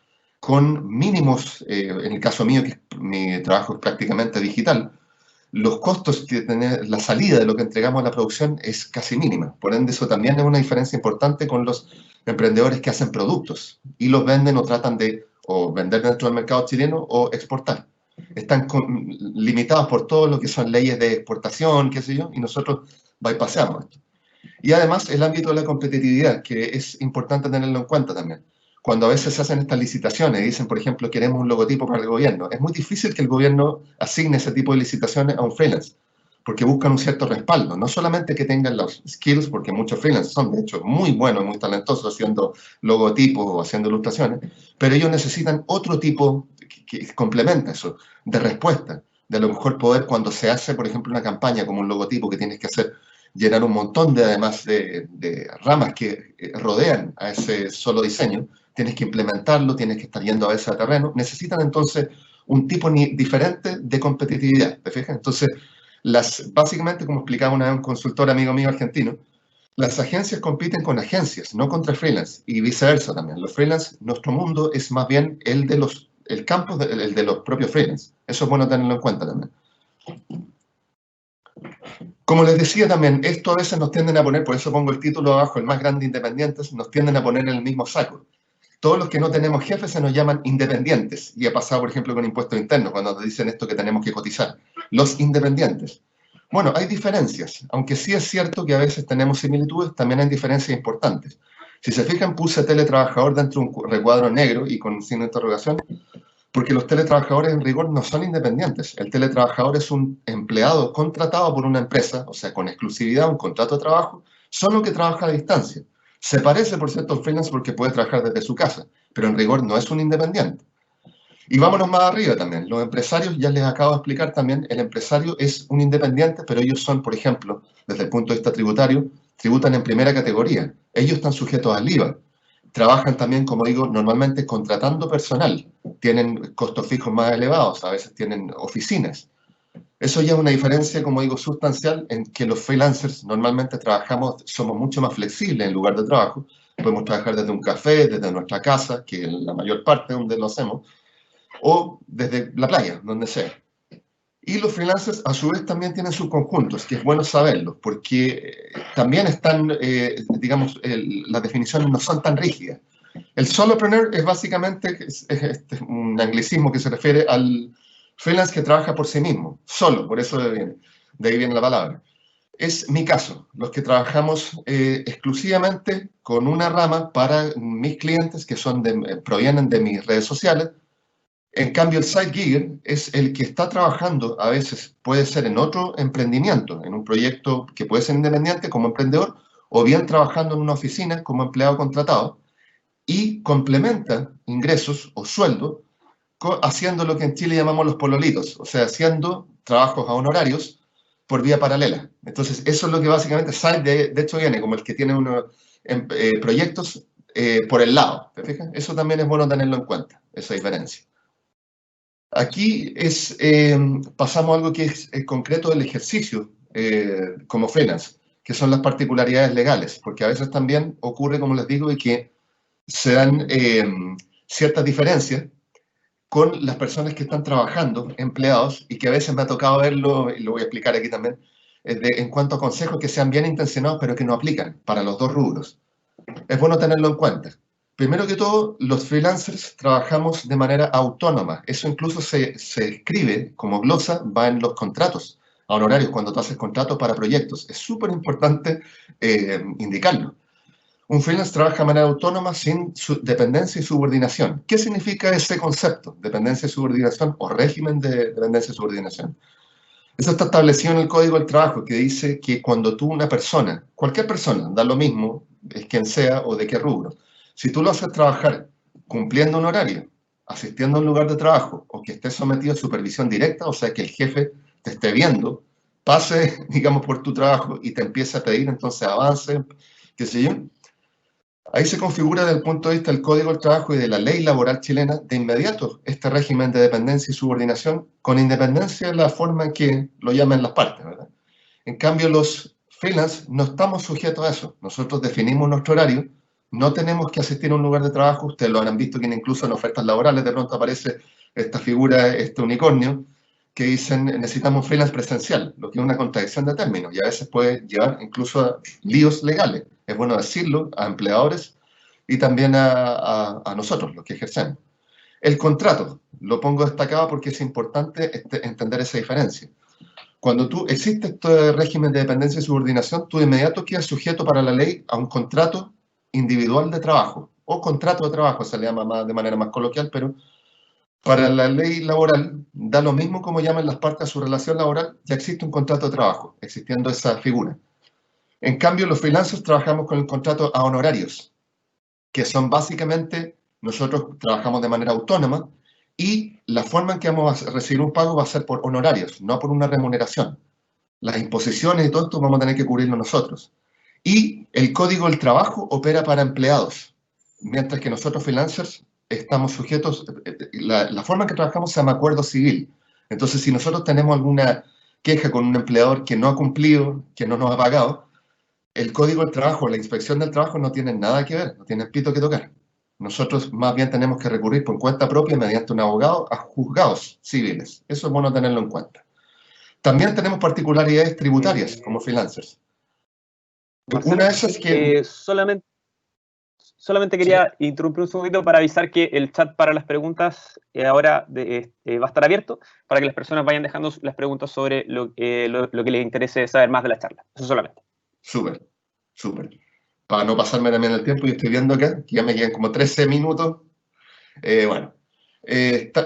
con mínimos, en el caso mío, que mi trabajo es prácticamente digital, los costos que tiene la salida de lo que entregamos a la producción es casi mínima. Por ende, eso también es una diferencia importante con los emprendedores que hacen productos y los venden o tratan de o vender dentro del mercado chileno o exportar. Están limitados por todo lo que son leyes de exportación, qué sé yo, y nosotros bypassamos esto. Y además el ámbito de la competitividad, que es importante tenerlo en cuenta también. Cuando a veces se hacen estas licitaciones y dicen, por ejemplo, queremos un logotipo para el gobierno, es muy difícil que el gobierno asigne ese tipo de licitaciones a un freelance, porque buscan un cierto respaldo. No solamente que tengan los skills, porque muchos freelancers son, de hecho, muy buenos, muy talentosos haciendo logotipos o haciendo ilustraciones, pero ellos necesitan otro tipo que complementa eso, de respuesta. De a lo mejor poder, cuando se hace, por ejemplo, una campaña como un logotipo que tienes que hacer, llenar un montón de, además, de ramas que rodean a ese solo diseño, tienes que implementarlo, tienes que estar yendo a veces a terreno, necesitan entonces un tipo diferente de competitividad, ¿te fijas? Entonces, básicamente, como explicaba una vez un consultor amigo mío argentino, las agencias compiten con agencias, no contra freelance, y viceversa también. Los freelance, nuestro mundo es más bien el campo el de los propios freelance. Eso es bueno tenerlo en cuenta también. Como les decía también, esto a veces nos tienden a poner, por eso pongo el título abajo, el más grande independientes, nos tienden a poner en el mismo saco. Todos los que no tenemos jefes se nos llaman independientes. Y ha pasado, por ejemplo, con impuestos internos, cuando nos dicen esto que tenemos que cotizar. Los independientes. Bueno, hay diferencias. Aunque sí es cierto que a veces tenemos similitudes, también hay diferencias importantes. Si se fijan, puse teletrabajador dentro de un recuadro negro y con signo de interrogación, porque los teletrabajadores en rigor no son independientes. El teletrabajador es un empleado contratado por una empresa, o sea, con exclusividad, un contrato de trabajo, solo que trabaja a distancia. Se parece, por cierto, al freelance porque puede trabajar desde su casa, pero en rigor no es un independiente. Y vámonos más arriba también. Los empresarios, ya les acabo de explicar también, el empresario es un independiente, pero ellos son, por ejemplo, desde el punto de vista tributario, tributan en primera categoría. Ellos están sujetos al IVA. trabajan también, como digo, normalmente contratando personal. Tienen costos fijos más elevados, a veces tienen oficinas. Eso ya es una diferencia, como digo, sustancial en que los freelancers normalmente trabajamos, somos mucho más flexibles en lugar de trabajo. Podemos trabajar desde un café, desde nuestra casa, que es la mayor parte donde lo hacemos, o desde la playa, donde sea. Y los freelancers, a su vez, también tienen sus conjuntos, que es bueno saberlo, porque también están, digamos, las definiciones no son tan rígidas. El solopreneur es básicamente un anglicismo que se refiere al freelance que trabaja por sí mismo, solo, por eso de ahí viene la palabra. Es mi caso, los que trabajamos exclusivamente con una rama para mis clientes que son provienen de mis redes sociales. En cambio, el side gigger es el que está trabajando, a veces puede ser en otro emprendimiento, en un proyecto que puede ser independiente como emprendedor, o bien trabajando en una oficina como empleado contratado, y complementa ingresos o sueldo haciendo lo que en Chile llamamos los pololitos, o sea, haciendo trabajos a honorarios por vía paralela. Entonces, eso es lo que básicamente side, de hecho, viene como el que tiene unos proyectos por el lado. ¿Te fijas? Eso también es bueno tenerlo en cuenta, esa diferencia. Aquí pasamos a algo que es concreto del ejercicio como freelance, que son las particularidades legales, porque a veces también ocurre, como les digo, de que se dan ciertas diferencias con las personas que están trabajando, empleados, y que a veces me ha tocado verlo, y lo voy a explicar aquí también, en cuanto a consejos que sean bien intencionados, pero que no aplican para los dos rubros. Es bueno tenerlo en cuenta. Primero que todo, los freelancers trabajamos de manera autónoma. Eso incluso se escribe como glosa, va en los contratos a honorarios cuando tú haces contratos para proyectos. Es súper importante indicarlo. Un freelance trabaja de manera autónoma sin dependencia y subordinación. ¿Qué significa ese concepto? Dependencia y subordinación o régimen de dependencia y subordinación. Eso está establecido en el Código del Trabajo, que dice que cuando tú, una persona, cualquier persona, da lo mismo, es quien sea o de qué rubro, si tú lo haces trabajar cumpliendo un horario, asistiendo a un lugar de trabajo, o que esté sometido a supervisión directa, o sea, que el jefe te esté viendo, pase, digamos, por tu trabajo y te empiece a pedir, entonces avance, qué sé yo, ahí se configura desde el punto de vista del Código del Trabajo y de la ley laboral chilena de inmediato este régimen de dependencia y subordinación, con independencia de la forma en que lo llamen las partes, ¿verdad? En cambio, los freelance no estamos sujetos a eso. Nosotros definimos nuestro horario, no tenemos que asistir a un lugar de trabajo. Ustedes lo habrán visto que incluso en ofertas laborales de pronto aparece esta figura, este unicornio, que dicen necesitamos freelance presencial, lo que es una contradicción de términos y a veces puede llevar incluso a líos legales. Es bueno decirlo a empleadores y también a nosotros, los que ejercemos. El contrato, lo pongo destacado porque es importante entender esa diferencia. Cuando existe este régimen de dependencia y subordinación, tú de inmediato quedas sujeto para la ley a un contrato individual de trabajo, o contrato de trabajo, se le llama de manera más coloquial, pero para la ley laboral da lo mismo como llaman las partes a su relación laboral, ya existe un contrato de trabajo, existiendo esa figura. En cambio, los freelancers trabajamos con el contrato a honorarios, que son básicamente, nosotros trabajamos de manera autónoma y la forma en que vamos a recibir un pago va a ser por honorarios, no por una remuneración. Las imposiciones y todo esto vamos a tener que cubrirlo nosotros. Y el Código del Trabajo opera para empleados, mientras que nosotros freelancers estamos sujetos, la forma en que trabajamos se llama acuerdo civil. Entonces, si nosotros tenemos alguna queja con un empleador que no ha cumplido, que no nos ha pagado, el Código del Trabajo, la inspección del trabajo no tienen nada que ver, no tienen pito que tocar. Nosotros más bien tenemos que recurrir por cuenta propia mediante un abogado a juzgados civiles. Eso es bueno tenerlo en cuenta. También tenemos particularidades tributarias como freelancers. Marcelo, Una de esas que... solamente quería interrumpir un segundito para avisar que el chat para las preguntas ahora va a estar abierto para que las personas vayan dejando las preguntas sobre lo que les interese saber más de la charla. Eso solamente. Súper, súper. Para no pasarme también el tiempo, yo estoy viendo acá que ya me quedan como 13 minutos.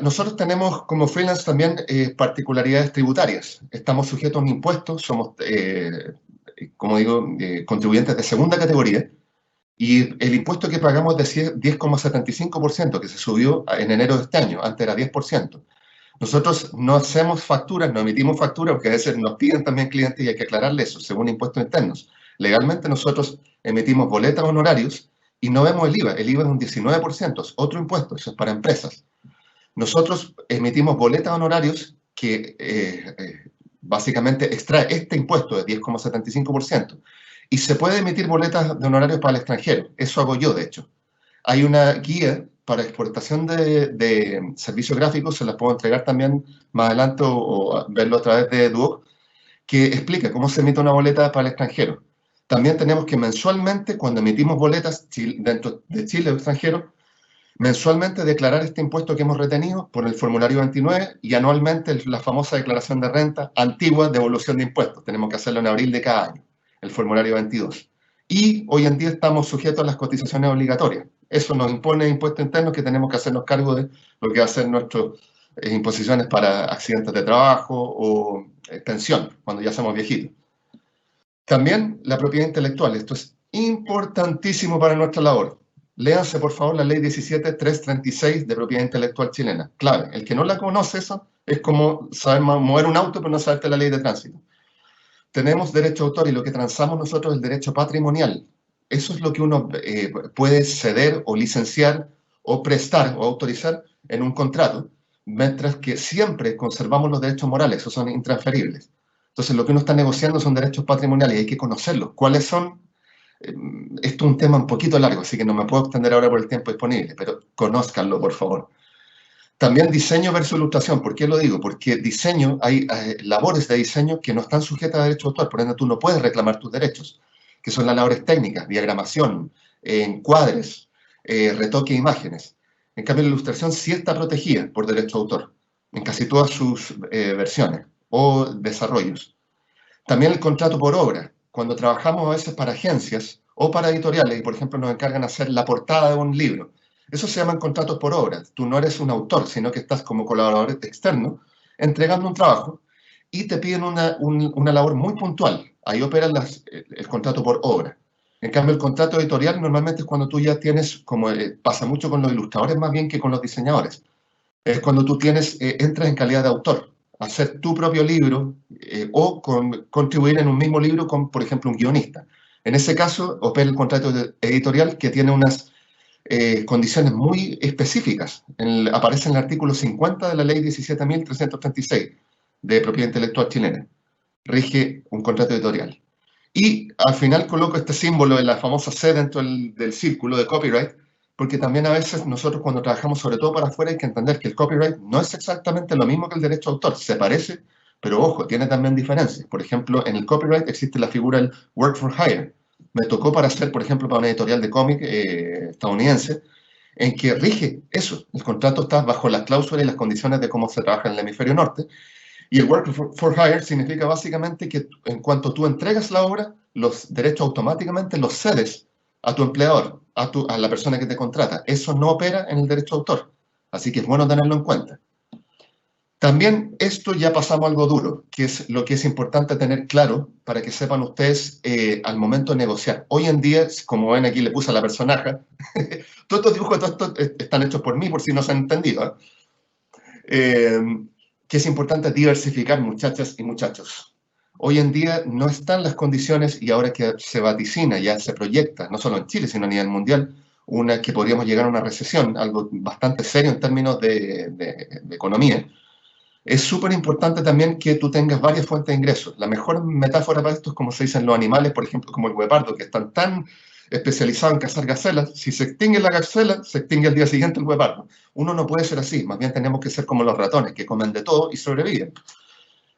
Nosotros tenemos como freelance también particularidades tributarias. Estamos sujetos a un impuesto, somos, como digo, contribuyentes de segunda categoría. Y el impuesto que pagamos es de 10,75%, que se subió en enero de este año, antes era 10%. Nosotros no hacemos facturas, no emitimos facturas, porque a veces nos piden también clientes y hay que aclararle eso, según impuestos internos. Legalmente nosotros emitimos boletas honorarios Y no vemos el IVA. El IVA es un 19%, es otro impuesto, eso es para empresas. Nosotros emitimos boletas de honorarios que básicamente extrae este impuesto de 10,75%. Y se puede emitir boletas de honorarios para el extranjero. Eso hago yo, de hecho. Hay una guía para exportación de servicios gráficos, se las puedo entregar también más adelante o verlo a través de Duoc, que explica cómo se emite una boleta para el extranjero. También tenemos que mensualmente, cuando emitimos boletas dentro de Chile o extranjero, mensualmente declarar este impuesto que hemos retenido por el formulario 29 y anualmente la famosa declaración de renta antigua, devolución de impuestos. Tenemos que hacerlo en abril de cada año, el formulario 22. Y hoy en día estamos sujetos a las cotizaciones obligatorias. Eso nos impone impuestos internos que tenemos que hacernos cargo de lo que va a ser nuestras imposiciones para accidentes de trabajo o pensión, cuando ya somos viejitos. También la propiedad intelectual. Esto es importantísimo para nuestra labor. Léanse, por favor, la ley 17.336 de propiedad intelectual chilena. Clave. El que no la conoce, eso es como saber mover un auto, pero no saberte la ley de tránsito. Tenemos derecho de autor y lo que transamos nosotros es el derecho patrimonial. Eso es lo que uno puede ceder o licenciar o prestar o autorizar en un contrato, mientras que siempre conservamos los derechos morales, esos son intransferibles. Entonces, lo que uno está negociando son derechos patrimoniales y hay que conocerlos. ¿Cuáles son? Esto es un tema un poquito largo, así que no me puedo extender ahora por el tiempo disponible, pero conózcanlo, por favor. También diseño versus ilustración. ¿Por qué lo digo? Porque diseño, hay labores de diseño que no están sujetas a derecho de autor, por ende tú no puedes reclamar tus derechos, que son las labores técnicas, diagramación, encuadres, retoque de imágenes. En cambio, la ilustración sí está protegida por derecho de autor, en casi todas sus versiones o desarrollos. También el contrato por obra. Cuando trabajamos a veces para agencias o para editoriales, y por ejemplo nos encargan hacer la portada de un libro, eso se llaman contratos por obra. Tú no eres un autor, sino que estás como colaborador externo, entregando un trabajo y te piden una labor muy puntual. Ahí opera el contrato por obra. En cambio, el contrato editorial normalmente es cuando tú ya tienes, como pasa mucho con los ilustradores más bien que con los diseñadores, es cuando tú entras en calidad de autor, hacer tu propio libro o contribuir en un mismo libro con, por ejemplo, un guionista. En ese caso, opera el contrato editorial que tiene unas condiciones muy específicas. Aparece en el artículo 50 de la ley 17.336 de propiedad intelectual chilena. Rige un contrato editorial. Y al final coloco este símbolo de la famosa C dentro del círculo de copyright, porque también a veces nosotros cuando trabajamos sobre todo para afuera hay que entender que el copyright no es exactamente lo mismo que el derecho de autor. Se parece, pero ojo, tiene también diferencias. Por ejemplo, en el copyright existe la figura del work for hire. Me tocó para hacer, por ejemplo, para una editorial de cómic estadounidense, en que rige eso. El contrato está bajo las cláusulas y las condiciones de cómo se trabaja en el hemisferio norte. Y el work for hire significa básicamente que en cuanto tú entregas la obra, los derechos automáticamente los cedes a tu empleador, a la persona que te contrata. Eso no opera en el derecho de autor. Así que es bueno tenerlo en cuenta. También esto ya pasamos a algo duro, que es lo que es importante tener claro para que sepan ustedes al momento de negociar. Hoy en día, como ven aquí le puse a la personaje, todos estos dibujos están hechos por mí, por si no se han entendido. Que es importante diversificar, muchachas y muchachos. Hoy en día no están las condiciones y ahora que se vaticina, ya se proyecta, no solo en Chile, sino a nivel mundial, que podríamos llegar a una recesión, algo bastante serio en términos de economía. Es súper importante también que tú tengas varias fuentes de ingresos. La mejor metáfora para esto es como se dicen los animales, por ejemplo, como el guepardo, que están tan especializados en cazar gacelas. Si se extingue la gacela, se extingue al día siguiente el guepardo. Uno no puede ser así, más bien tenemos que ser como los ratones, que comen de todo y sobreviven.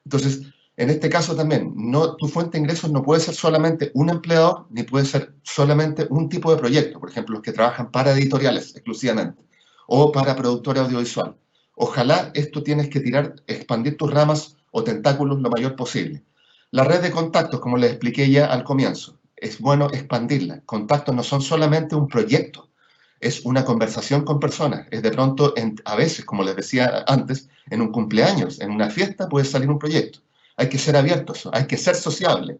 Entonces, en este caso también, tu fuente de ingresos no puede ser solamente un empleador, ni puede ser solamente un tipo de proyecto, por ejemplo, los que trabajan para editoriales exclusivamente, o para productor audiovisual. Ojalá esto tienes que expandir tus ramas o tentáculos lo mayor posible. La red de contactos, como les expliqué ya al comienzo, es bueno expandirla. Contactos no son solamente un proyecto, es una conversación con personas. Es de pronto, a veces, como les decía antes, en un cumpleaños, en una fiesta, puede salir un proyecto. Hay que ser abiertos, hay que ser sociable.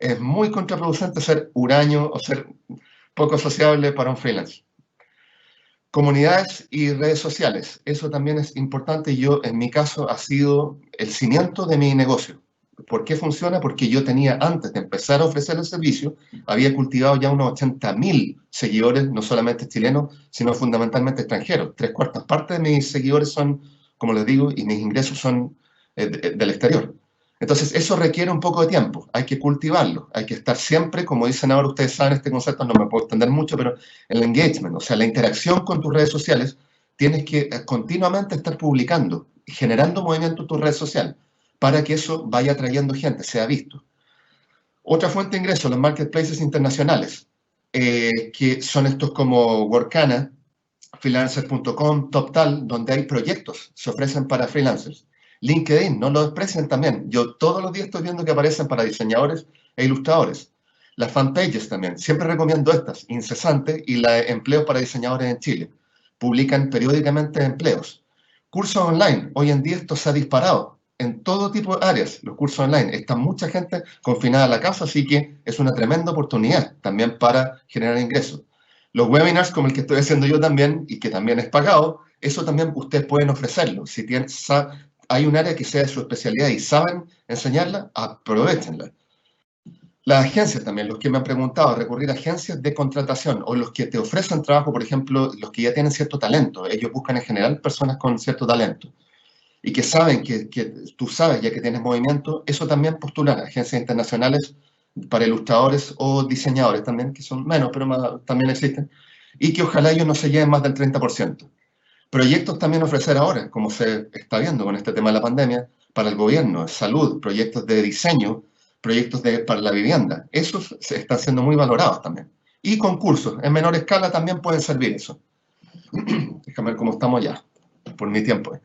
Es muy contraproducente ser huraño o ser poco sociable para un freelance. Comunidades y redes sociales, eso también es importante y yo, en mi caso, ha sido el cimiento de mi negocio. ¿Por qué funciona? Porque yo tenía, antes de empezar a ofrecer el servicio, había cultivado ya unos 80.000 seguidores, no solamente chilenos, sino fundamentalmente extranjeros. 3/4 partes de mis seguidores son, como les digo, y mis ingresos son del exterior. Entonces, eso requiere un poco de tiempo, hay que cultivarlo, hay que estar siempre, como dicen ahora, ustedes saben este concepto, no me puedo extender mucho, pero el engagement, o sea, la interacción con tus redes sociales, tienes que continuamente estar publicando, generando movimiento en tus redes sociales, para que eso vaya atrayendo gente, sea visto. Otra fuente de ingresos, los marketplaces internacionales, que son estos como Workana, freelancer.com, TopTal, donde hay proyectos, se ofrecen para freelancers. LinkedIn, no lo desprecian también. Yo todos los días estoy viendo que aparecen para diseñadores e ilustradores. Las fanpages también, siempre recomiendo estas, Incesante y la Empleos para Diseñadores en Chile. Publican periódicamente empleos. Cursos online, hoy en día esto se ha disparado en todo tipo de áreas, los cursos online. Está mucha gente confinada a la casa, así que es una tremenda oportunidad también para generar ingresos. Los webinars, como el que estoy haciendo yo también, y que también es pagado, eso también ustedes pueden ofrecerlo. Si hay un área que sea de su especialidad y saben enseñarla, aprovechenla. Las agencias también, los que me han preguntado, recurrir a agencias de contratación o los que te ofrecen trabajo, por ejemplo, los que ya tienen cierto talento. Ellos buscan en general personas con cierto talento y que saben que tú sabes ya que tienes movimiento, eso también postular a agencias internacionales para ilustradores o diseñadores también, que son menos, pero también existen, y que ojalá ellos no se lleven más del 30%. Proyectos también ofrecer ahora, como se está viendo con este tema de la pandemia, para el gobierno, salud, proyectos de diseño, proyectos para la vivienda. Esos están siendo muy valorados también. Y concursos, en menor escala también pueden servir eso. Déjame ver cómo estamos ya, por mi tiempo.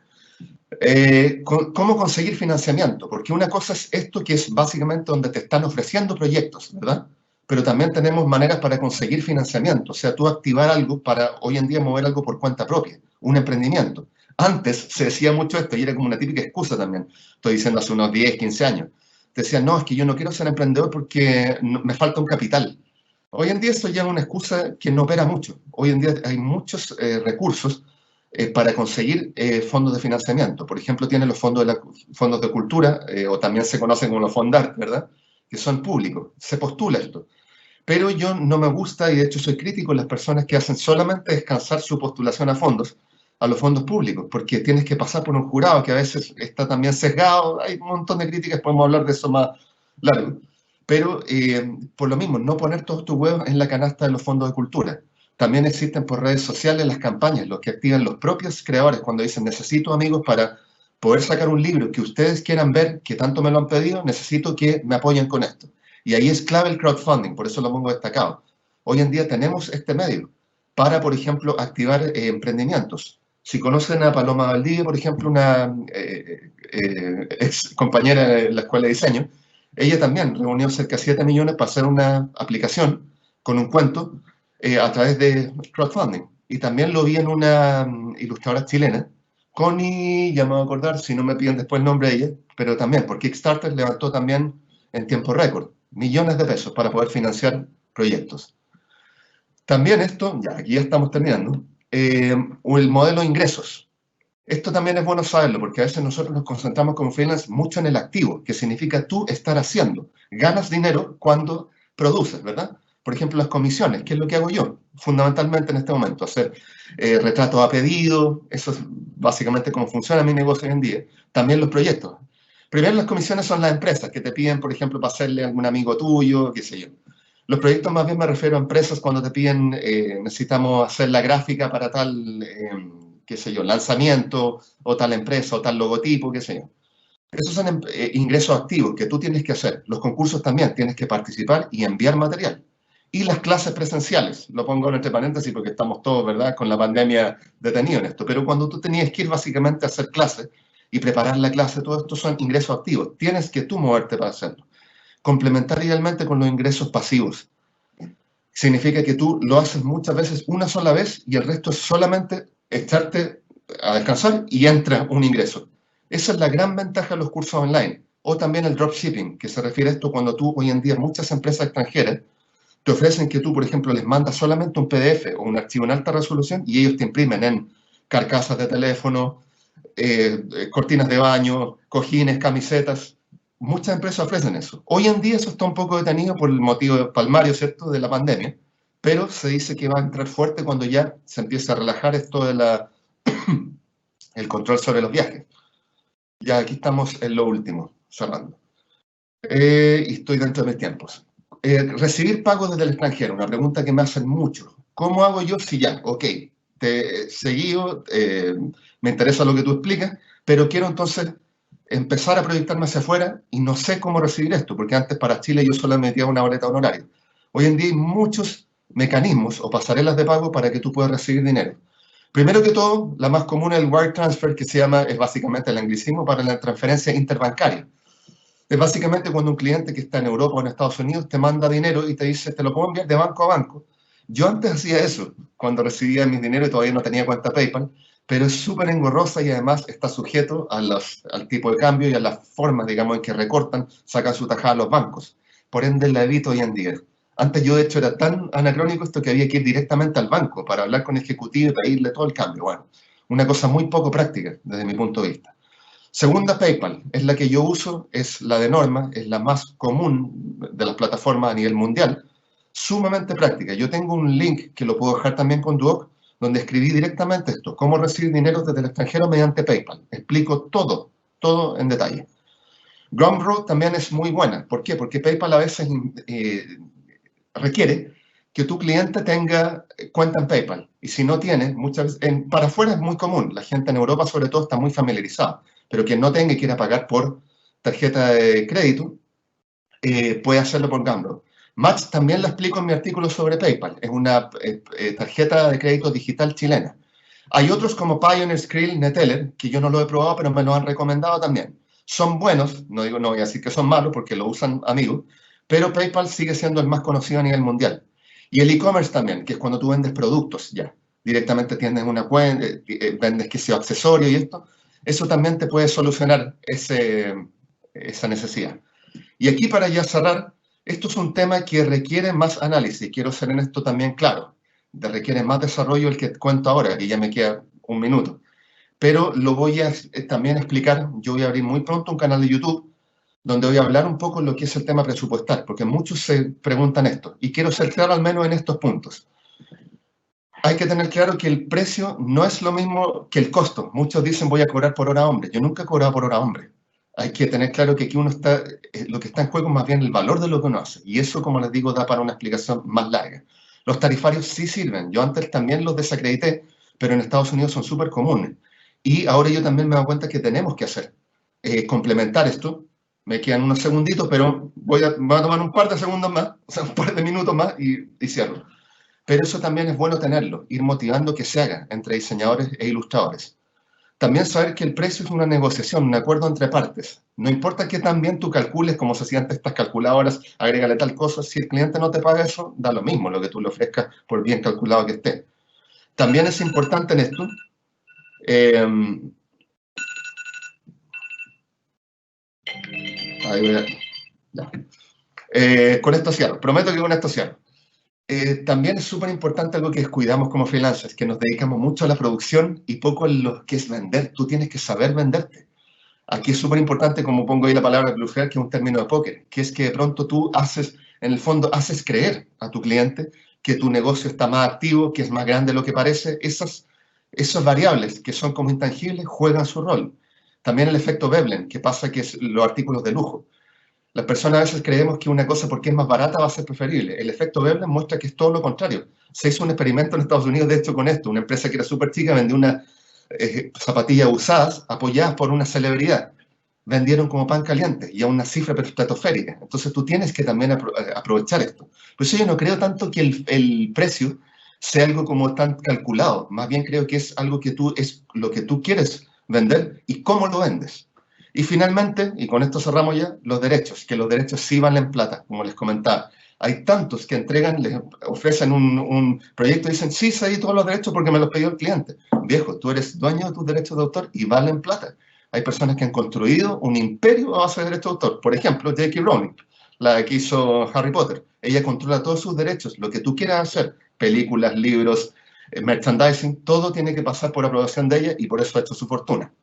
¿Cómo conseguir financiamiento? Porque una cosa es esto que es básicamente donde te están ofreciendo proyectos, ¿verdad? Pero también tenemos maneras para conseguir financiamiento, o sea, tú activar algo para hoy en día mover algo por cuenta propia, un emprendimiento. Antes se decía mucho esto y era como una típica excusa también, estoy diciendo hace unos 10, 15 años. Te decían, no, es que yo no quiero ser emprendedor porque me falta un capital. Hoy en día eso ya es una excusa que no opera mucho. Hoy en día hay muchos recursos para conseguir fondos de financiamiento. Por ejemplo, tiene los fondos de cultura, o también se conocen como los Fondart, ¿verdad? Que son públicos. Se postula esto. Pero yo no me gusta, y de hecho soy crítico en las personas que hacen solamente descansar su postulación a los fondos públicos, porque tienes que pasar por un jurado que a veces está también sesgado. Hay un montón de críticas, podemos hablar de eso más largo. Pero por lo mismo, no poner todos tus huevos en la canasta de los fondos de cultura. También existen por redes sociales las campañas, los que activan los propios creadores cuando dicen necesito amigos para poder sacar un libro que ustedes quieran ver, que tanto me lo han pedido, necesito que me apoyen con esto. Y ahí es clave el crowdfunding, por eso lo pongo destacado. Hoy en día tenemos este medio para, por ejemplo, activar emprendimientos. Si conocen a Paloma Valdivia, por ejemplo, una ex compañera de la Escuela de Diseño, ella también reunió cerca de 7 millones para hacer una aplicación con un cuento a través de crowdfunding. Y también lo vi en una ilustradora chilena, Connie, ya me voy a acordar, si no me piden después el nombre de ella, pero también por Kickstarter levantó también en tiempo récord millones de pesos para poder financiar proyectos. También esto, ya aquí ya estamos terminando, el modelo de ingresos. Esto también es bueno saberlo, porque a veces nosotros nos concentramos como freelance mucho en el activo, que significa tú estar haciendo. Ganas dinero cuando produces, ¿verdad? Por ejemplo, las comisiones, ¿qué es lo que hago yo? Fundamentalmente en este momento, hacer retratos a pedido, eso es básicamente cómo funciona mi negocio hoy en día. También los proyectos. Primero las comisiones son las empresas que te piden, por ejemplo, para hacerle a algún amigo tuyo, qué sé yo. Los proyectos más bien me refiero a empresas cuando te piden, necesitamos hacer la gráfica para tal, qué sé yo, lanzamiento, o tal empresa, o tal logotipo, qué sé yo. Esos son ingresos activos que tú tienes que hacer. Los concursos también, tienes que participar y enviar material. Y las clases presenciales, lo pongo entre paréntesis porque estamos todos, ¿verdad?, con la pandemia detenidos en esto. Pero cuando tú tenías que ir básicamente a hacer clases y preparar la clase, todo esto son ingresos activos. Tienes que tú moverte para hacerlo. Complementar idealmente con los ingresos pasivos. Significa que tú lo haces muchas veces una sola vez y el resto es solamente echarte a descansar y entra un ingreso. Esa es la gran ventaja de los cursos online. O también el dropshipping, que se refiere a esto cuando tú hoy en día muchas empresas extranjeras te ofrecen que tú, por ejemplo, les mandas solamente un PDF o un archivo en alta resolución y ellos te imprimen en carcasas de teléfono, cortinas de baño, cojines, camisetas. muchas empresas ofrecen eso. Hoy en día eso está un poco detenido por el motivo palmario, ¿cierto?, de la pandemia, pero se dice que va a entrar fuerte cuando ya se empieza a relajar esto de el control sobre los viajes. Ya aquí estamos en lo último, cerrando. Y estoy dentro de mis tiempos. Recibir pagos desde el extranjero, una pregunta que me hacen mucho. ¿Cómo hago yo si ya, ok, te he seguido, me interesa lo que tú explicas, pero quiero entonces empezar a proyectarme hacia afuera y no sé cómo recibir esto, porque antes para Chile yo solo emitía una boleta honoraria. Hoy en día hay muchos mecanismos o pasarelas de pago para que tú puedas recibir dinero. Primero que todo, la más común es el wire transfer, que es básicamente el anglicismo para la transferencia interbancaria. Es básicamente cuando un cliente que está en Europa o en Estados Unidos te manda dinero y te dice, te lo puedo enviar de banco a banco. Yo antes hacía eso, cuando recibía mis dinero y todavía no tenía cuenta PayPal, pero es súper engorrosa y además está sujeto al tipo de cambio y a las formas, digamos, en que recortan, sacan su tajada a los bancos. Por ende, la evito hoy en día. Antes yo, de hecho, era tan anacrónico esto que había que ir directamente al banco para hablar con el ejecutivo y pedirle todo el cambio. Bueno, una cosa muy poco práctica desde mi punto de vista. Segunda, PayPal, es la que yo uso, es la de norma, es la más común de las plataformas a nivel mundial, sumamente práctica. Yo tengo un link que lo puedo dejar también con Duoc, donde escribí directamente esto, cómo recibir dinero desde el extranjero mediante PayPal. Explico todo en detalle. Gumroad también es muy buena. ¿Por qué? Porque PayPal a veces requiere que tu cliente tenga cuenta en PayPal. Y si no tiene, muchas veces, para afuera es muy común. La gente en Europa, sobre todo, está muy familiarizada. Pero quien no tenga y quiera pagar por tarjeta de crédito, puede hacerlo por Gumroad. Match también lo explico en mi artículo sobre PayPal. Es una tarjeta de crédito digital chilena. Hay otros como Pioneer, Skrill, Neteller, que yo no lo he probado, pero me lo han recomendado también. Son buenos, no voy a decir que son malos porque lo usan amigos, pero PayPal sigue siendo el más conocido a nivel mundial. Y el e-commerce también, que es cuando tú vendes productos ya. Directamente tienes una cuenta, vendes que sea accesorio y esto. Eso también te puede solucionar esa necesidad. Y aquí para ya cerrar, esto es un tema que requiere más análisis. Quiero ser en esto también claro. Requiere más desarrollo el que cuento ahora, que ya me queda un minuto. Pero lo voy a también explicar. Yo voy a abrir muy pronto un canal de YouTube donde voy a hablar un poco de lo que es el tema presupuestal, porque muchos se preguntan esto. Y quiero ser claro al menos en estos puntos. Hay que tener claro que el precio no es lo mismo que el costo. Muchos dicen voy a cobrar por hora hombre. Yo nunca he cobrado por hora hombre. Hay que tener claro que aquí lo que está en juego es más bien el valor de lo que uno hace. Y eso, como les digo, da para una explicación más larga. Los tarifarios sí sirven. Yo antes también los desacredité, pero en Estados Unidos son súper comunes. Y ahora yo también me doy cuenta que tenemos que hacer, complementar esto. Me quedan unos segunditos, pero voy a tomar un par de segundos más, o sea, un par de minutos más y cierro. Pero eso también es bueno tenerlo, ir motivando que se haga entre diseñadores e ilustradores. También saber que el precio es una negociación, un acuerdo entre partes. No importa que también tú calcules, como se hacía antes estas calculadoras, agrégale tal cosa, si el cliente no te paga eso, da lo mismo lo que tú le ofrezcas por bien calculado que esté. También es importante en esto, con esto cierro, prometo que con esto cierro. También es súper importante algo que descuidamos como freelancers, que nos dedicamos mucho a la producción y poco a lo que es vender. Tú tienes que saber venderte. Aquí es súper importante, como pongo ahí la palabra blufear, que es un término de póker, que es que de pronto tú haces, en el fondo, haces creer a tu cliente que tu negocio está más activo, que es más grande de lo que parece. Esas variables que son como intangibles juegan su rol. También el efecto Veblen, que pasa que es los artículos de lujo. Las personas a veces creemos que una cosa porque es más barata va a ser preferible. El efecto Veblen muestra que es todo lo contrario. Se hizo un experimento en Estados Unidos, de hecho, con esto. Una empresa que era súper chica vendió unas zapatillas usadas apoyadas por una celebridad. Vendieron como pan caliente y a una cifra estratosférica. Entonces tú tienes que también aprovechar esto. Por eso yo no creo tanto que el precio sea algo como tan calculado. Más bien creo que es algo que es lo que tú quieres vender y cómo lo vendes. Y finalmente, y con esto cerramos ya, los derechos, que los derechos sí valen plata, como les comentaba. Hay tantos que entregan, les ofrecen un proyecto y dicen, sí, cedí todos los derechos porque me los pidió el cliente. Viejo, tú eres dueño de tus derechos de autor y valen plata. Hay personas que han construido un imperio a base de derechos de autor. Por ejemplo, J.K. Rowling, la que hizo Harry Potter. Ella controla todos sus derechos. Lo que tú quieras hacer, películas, libros, merchandising, todo tiene que pasar por aprobación de ella y por eso ha hecho su fortuna.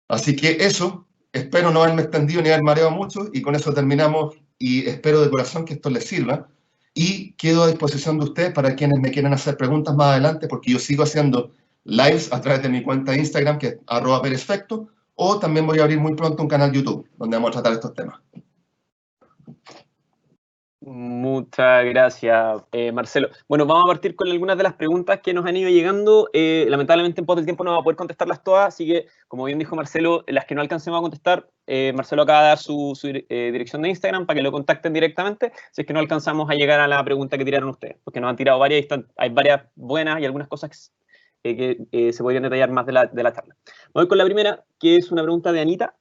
Así que eso, Espero no haberme extendido ni haber mareado mucho y con eso terminamos y espero de corazón que esto les sirva y quedo a disposición de ustedes para quienes me quieran hacer preguntas más adelante porque yo sigo haciendo lives a través de mi cuenta de Instagram que es @perefecto o también voy a abrir muy pronto un canal YouTube donde vamos a tratar estos temas. Muchas gracias, Marcelo. Bueno, vamos a partir con algunas de las preguntas que nos han ido llegando. Lamentablemente en poco del tiempo no va a poder contestarlas todas, así que, como bien dijo Marcelo, las que no alcancemos a contestar, Marcelo acaba de dar su dirección de Instagram para que lo contacten directamente, si es que no alcanzamos a llegar a la pregunta que tiraron ustedes, porque nos han tirado varias, hay varias buenas y algunas cosas que se podrían detallar más de la charla. Voy con la primera, que es una pregunta de Anita,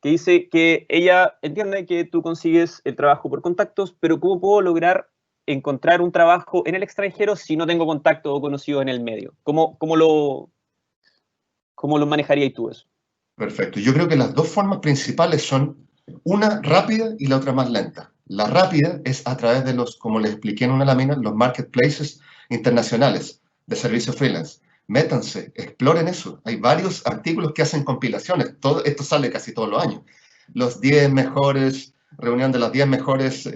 que dice que ella entiende que tú consigues el trabajo por contactos, pero ¿cómo puedo lograr encontrar un trabajo en el extranjero si no tengo contacto o conocido en el medio? ¿Cómo lo manejarías tú eso? Perfecto. Yo creo que las dos formas principales son una rápida y la otra más lenta. La rápida es a través de los, como les expliqué en una lámina, los marketplaces internacionales de servicios freelance. Métanse, exploren eso. Hay varios artículos que hacen compilaciones. Todo esto sale casi todos los años. Los 10 mejores, reunión de las 10 mejores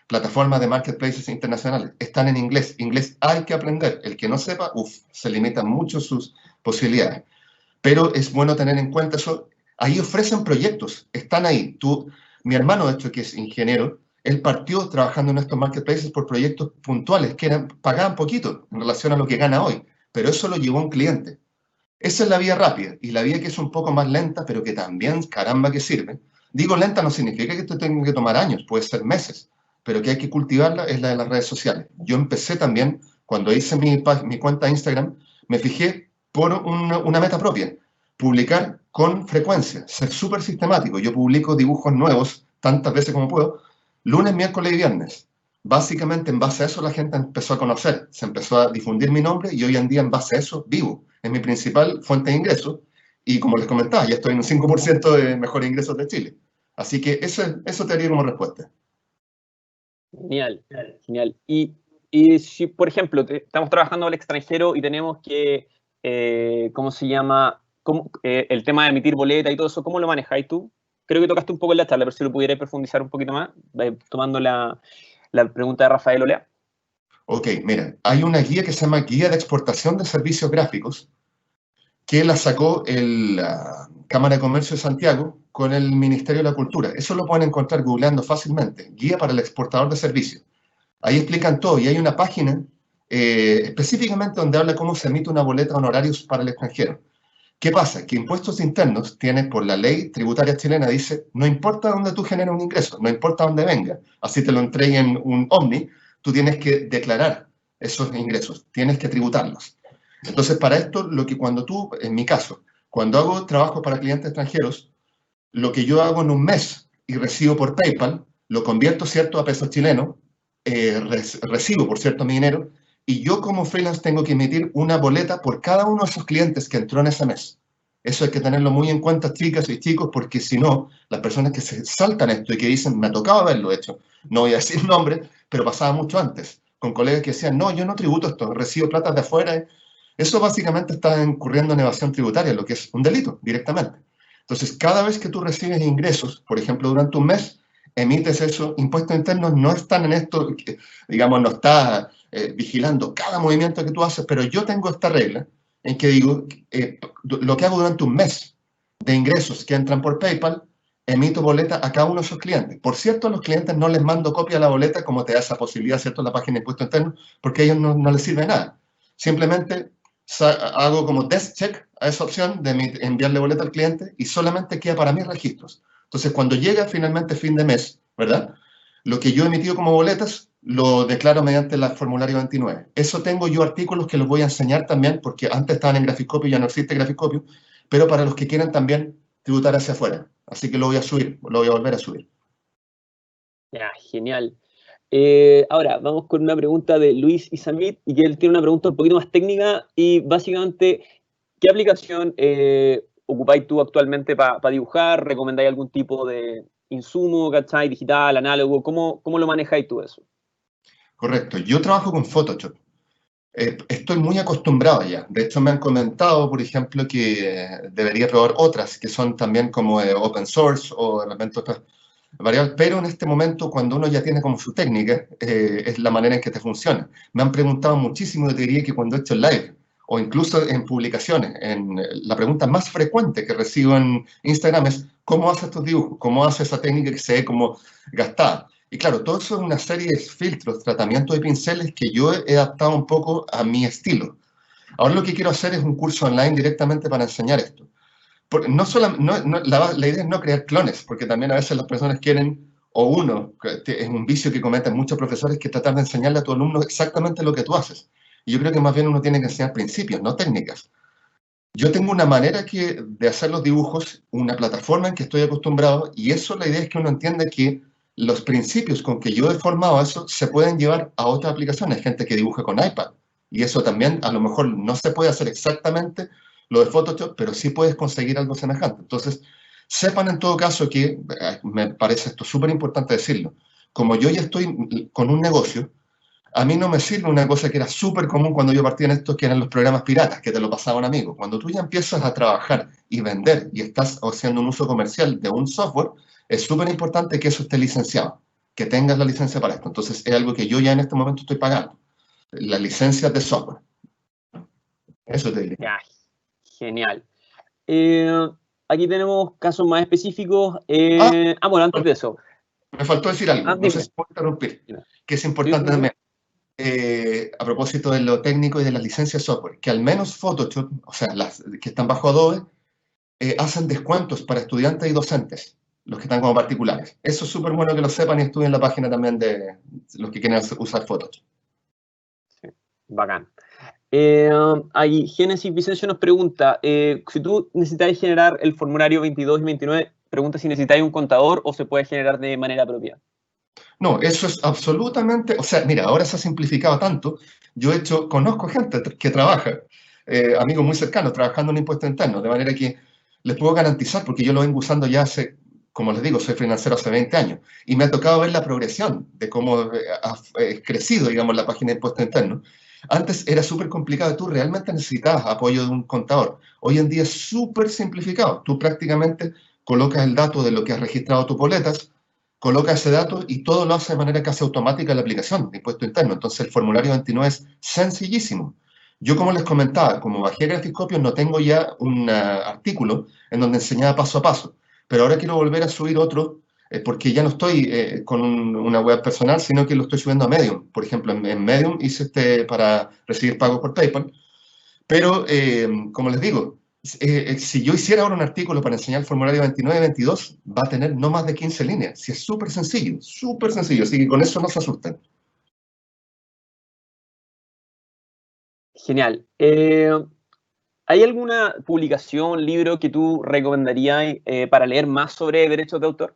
plataformas de marketplaces internacionales. Están en inglés. Inglés hay que aprender. El que no sepa, se limitan mucho sus posibilidades. Pero es bueno tener en cuenta eso. Ahí ofrecen proyectos, están ahí. Mi hermano, de hecho, que es ingeniero, él partió trabajando en estos marketplaces por proyectos puntuales que pagaban poquito en relación a lo que gana hoy, pero eso lo llevó a un cliente. Esa es la vía rápida, y la vía que es un poco más lenta, pero que también, caramba, que sirve. Digo lenta no significa que esto tenga que tomar años, puede ser meses, pero que hay que cultivarla es la de las redes sociales. Yo empecé también, cuando hice mi cuenta de Instagram, me fijé por una meta propia, publicar con frecuencia, ser súper sistemático. Yo publico dibujos nuevos tantas veces como puedo, lunes, miércoles y viernes. Básicamente en base a eso la gente empezó a conocer, se empezó a difundir mi nombre y hoy en día en base a eso vivo. Es mi principal fuente de ingresos y como les comentaba, ya estoy en un 5% de mejores ingresos de Chile. Así que eso te haría como respuesta. Genial, genial. Y si, por ejemplo, estamos trabajando al extranjero y tenemos que, ¿cómo se llama? El tema de emitir boleta y todo eso, ¿cómo lo manejáis tú? Creo que tocaste un poco en la charla, pero si lo pudierais profundizar un poquito más, tomando la pregunta de Rafael Olea. Ok, mira, hay una guía que se llama Guía de Exportación de Servicios Gráficos, que la sacó la Cámara de Comercio de Santiago con el Ministerio de la Cultura. Eso lo pueden encontrar googleando fácilmente, Guía para el Exportador de Servicios. Ahí explican todo y hay una página específicamente donde habla cómo se emite una boleta de honorarios para el extranjero. ¿Qué pasa? Que impuestos internos tiene por la ley tributaria chilena, dice, no importa dónde tú generes un ingreso, no importa dónde venga, así te lo entreguen un Omni, tú tienes que declarar esos ingresos, tienes que tributarlos. Entonces, para esto, cuando tú, en mi caso, cuando hago trabajo para clientes extranjeros, lo que yo hago en un mes y recibo por PayPal, lo convierto, ¿cierto?, a pesos chilenos, recibo, por cierto, mi dinero, y yo como freelance tengo que emitir una boleta por cada uno de esos clientes que entró en ese mes. Eso hay que tenerlo muy en cuenta, chicas y chicos, porque si no, las personas que se saltan esto y que dicen, me ha tocado haberlo hecho, no voy a decir nombre, pero pasaba mucho antes, con colegas que decían, no, yo no tributo esto, recibo plata de afuera. Eso básicamente está incurriendo en evasión tributaria, lo que es un delito directamente. Entonces, cada vez que tú recibes ingresos, por ejemplo, durante un mes, emites eso, impuestos internos no están en esto, digamos, no está vigilando cada movimiento que tú haces, pero yo tengo esta regla en que digo, lo que hago durante un mes de ingresos que entran por PayPal, emito boleta a cada uno de esos clientes. Por cierto, a los clientes no les mando copia de la boleta como te da esa posibilidad, ¿cierto?, en la página de impuestos internos, porque a ellos no les sirve nada. Simplemente hago como test check a esa opción de enviarle boleta al cliente y solamente queda para mis registros. Entonces, cuando llega finalmente fin de mes, ¿verdad? Lo que yo he emitido como boletas lo declaro mediante el formulario 29. Eso tengo yo artículos que los voy a enseñar también, porque antes estaban en Graficopio, ya no existe Graficopio, pero para los que quieran también tributar hacia afuera. Así que lo voy a subir, lo voy a volver a subir. Ya, genial. Ahora, vamos con una pregunta de Luis Isamit, y que él tiene una pregunta un poquito más técnica, y básicamente, ¿qué aplicación ocupáis tú actualmente para dibujar? ¿Recomendáis algún tipo de insumo, cachai, digital, análogo? ¿Cómo lo manejáis tú eso? Correcto. Yo trabajo con Photoshop. Estoy muy acostumbrado ya. De hecho, me han comentado, por ejemplo, que debería probar otras que son también como open source o de repente otras variables, pero en este momento, cuando uno ya tiene como su técnica, es la manera en que te funciona. Me han preguntado muchísimo, yo te diría que cuando he hecho live o incluso en publicaciones, la pregunta más frecuente que recibo en Instagram es ¿cómo haces tus dibujos? ¿Cómo haces esa técnica que se ve como gastada? Y claro, todo eso es una serie de filtros, tratamientos de pinceles que yo he adaptado un poco a mi estilo. Ahora lo que quiero hacer es un curso online directamente para enseñar esto. Porque no solo, la idea es no crear clones, porque también a veces las personas quieren, o uno, que es un vicio que cometen muchos profesores, que tratar de enseñarle a tu alumno exactamente lo que tú haces. Y yo creo que más bien uno tiene que enseñar principios, no técnicas. Yo tengo una manera de hacer los dibujos, una plataforma en que estoy acostumbrado, y eso la idea es que uno entienda que los principios con que yo he formado eso se pueden llevar a otras aplicaciones. Hay gente que dibuja con iPad, y eso también a lo mejor no se puede hacer exactamente lo de Photoshop, pero sí puedes conseguir algo semejante. Entonces, sepan en todo caso que, me parece esto súper importante decirlo, como yo ya estoy con un negocio, a mí no me sirve una cosa que era súper común cuando yo partí en esto, que eran los programas piratas, que te lo pasaba un amigo. Cuando tú ya empiezas a trabajar y vender y estás haciendo un uso comercial de un software, es súper importante que eso esté licenciado, que tengas la licencia para esto. Entonces, es algo que yo ya en este momento estoy pagando, la licencia de software. Eso te diría. Ya, genial. Aquí tenemos casos más específicos. Bueno, antes de eso. Me faltó decir algo, no sé Dime. si puedo interrumpir, Dime. que es Sí, importante sí, también. A propósito de lo técnico y de las licencias de software, que al menos Photoshop, o sea, las que están bajo Adobe, hacen descuentos para estudiantes y docentes, los que están como particulares. Eso es súper bueno que lo sepan y estudien la página también de los que quieren usar Photoshop. sí, bacán. Ahí Génesis Vicencio nos pregunta, si tú necesitáis generar el formulario 22 y 29, pregunta si necesitáis un contador o se puede generar de manera propia. No, eso es absolutamente, o sea, mira, ahora se ha simplificado tanto. Yo conozco gente que trabaja, amigos muy cercanos, trabajando en impuesto interno, de manera que les puedo garantizar, porque yo lo vengo usando ya hace, como les digo, soy financiero hace 20 años, y me ha tocado ver la progresión de cómo ha crecido, digamos, la página de impuesto interno. Antes era súper complicado, tú realmente necesitabas apoyo de un contador. Hoy en día es súper simplificado. Tú prácticamente colocas el dato de lo que has registrado tus boletas, coloca ese dato y todo lo hace de manera casi automática en la aplicación de impuesto interno. Entonces el formulario 29 es sencillísimo. Yo, como les comentaba, como bajé Graphicscopios, no tengo ya un artículo en donde enseñaba paso a paso, pero ahora quiero volver a subir otro porque ya no estoy con una web personal, sino que lo estoy subiendo a Medium. Por ejemplo, en Medium hice para recibir pagos por PayPal, pero como les digo, si yo hiciera ahora un artículo para enseñar el formulario 29-22, va a tener no más de 15 líneas. Si es súper sencillo, así que con eso no se asusten. Genial. ¿Hay alguna publicación, libro que tú recomendarías para leer más sobre derechos de autor?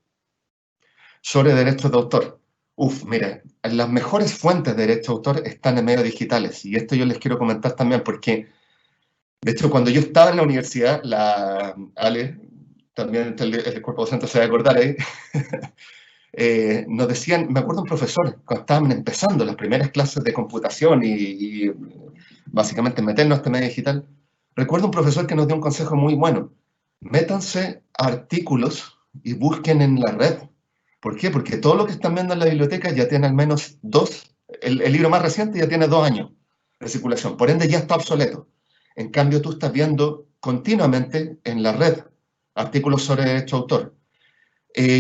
Sobre derechos de autor. Mira, las mejores fuentes de derechos de autor están en medios digitales, y esto yo les quiero comentar también porque, de hecho, cuando yo estaba en la universidad, la Ale, también el cuerpo docente se va a acordar ahí, nos decían, me acuerdo un profesor, cuando estaban empezando las primeras clases de computación y básicamente meternos a este medio digital, recuerdo un profesor que nos dio un consejo muy bueno. Métanse a artículos y busquen en la red. ¿Por qué? Porque todo lo que están viendo en la biblioteca ya tiene al menos el libro más reciente ya tiene 2 años de circulación, por ende ya está obsoleto. En cambio, tú estás viendo continuamente en la red artículos sobre derecho de autor.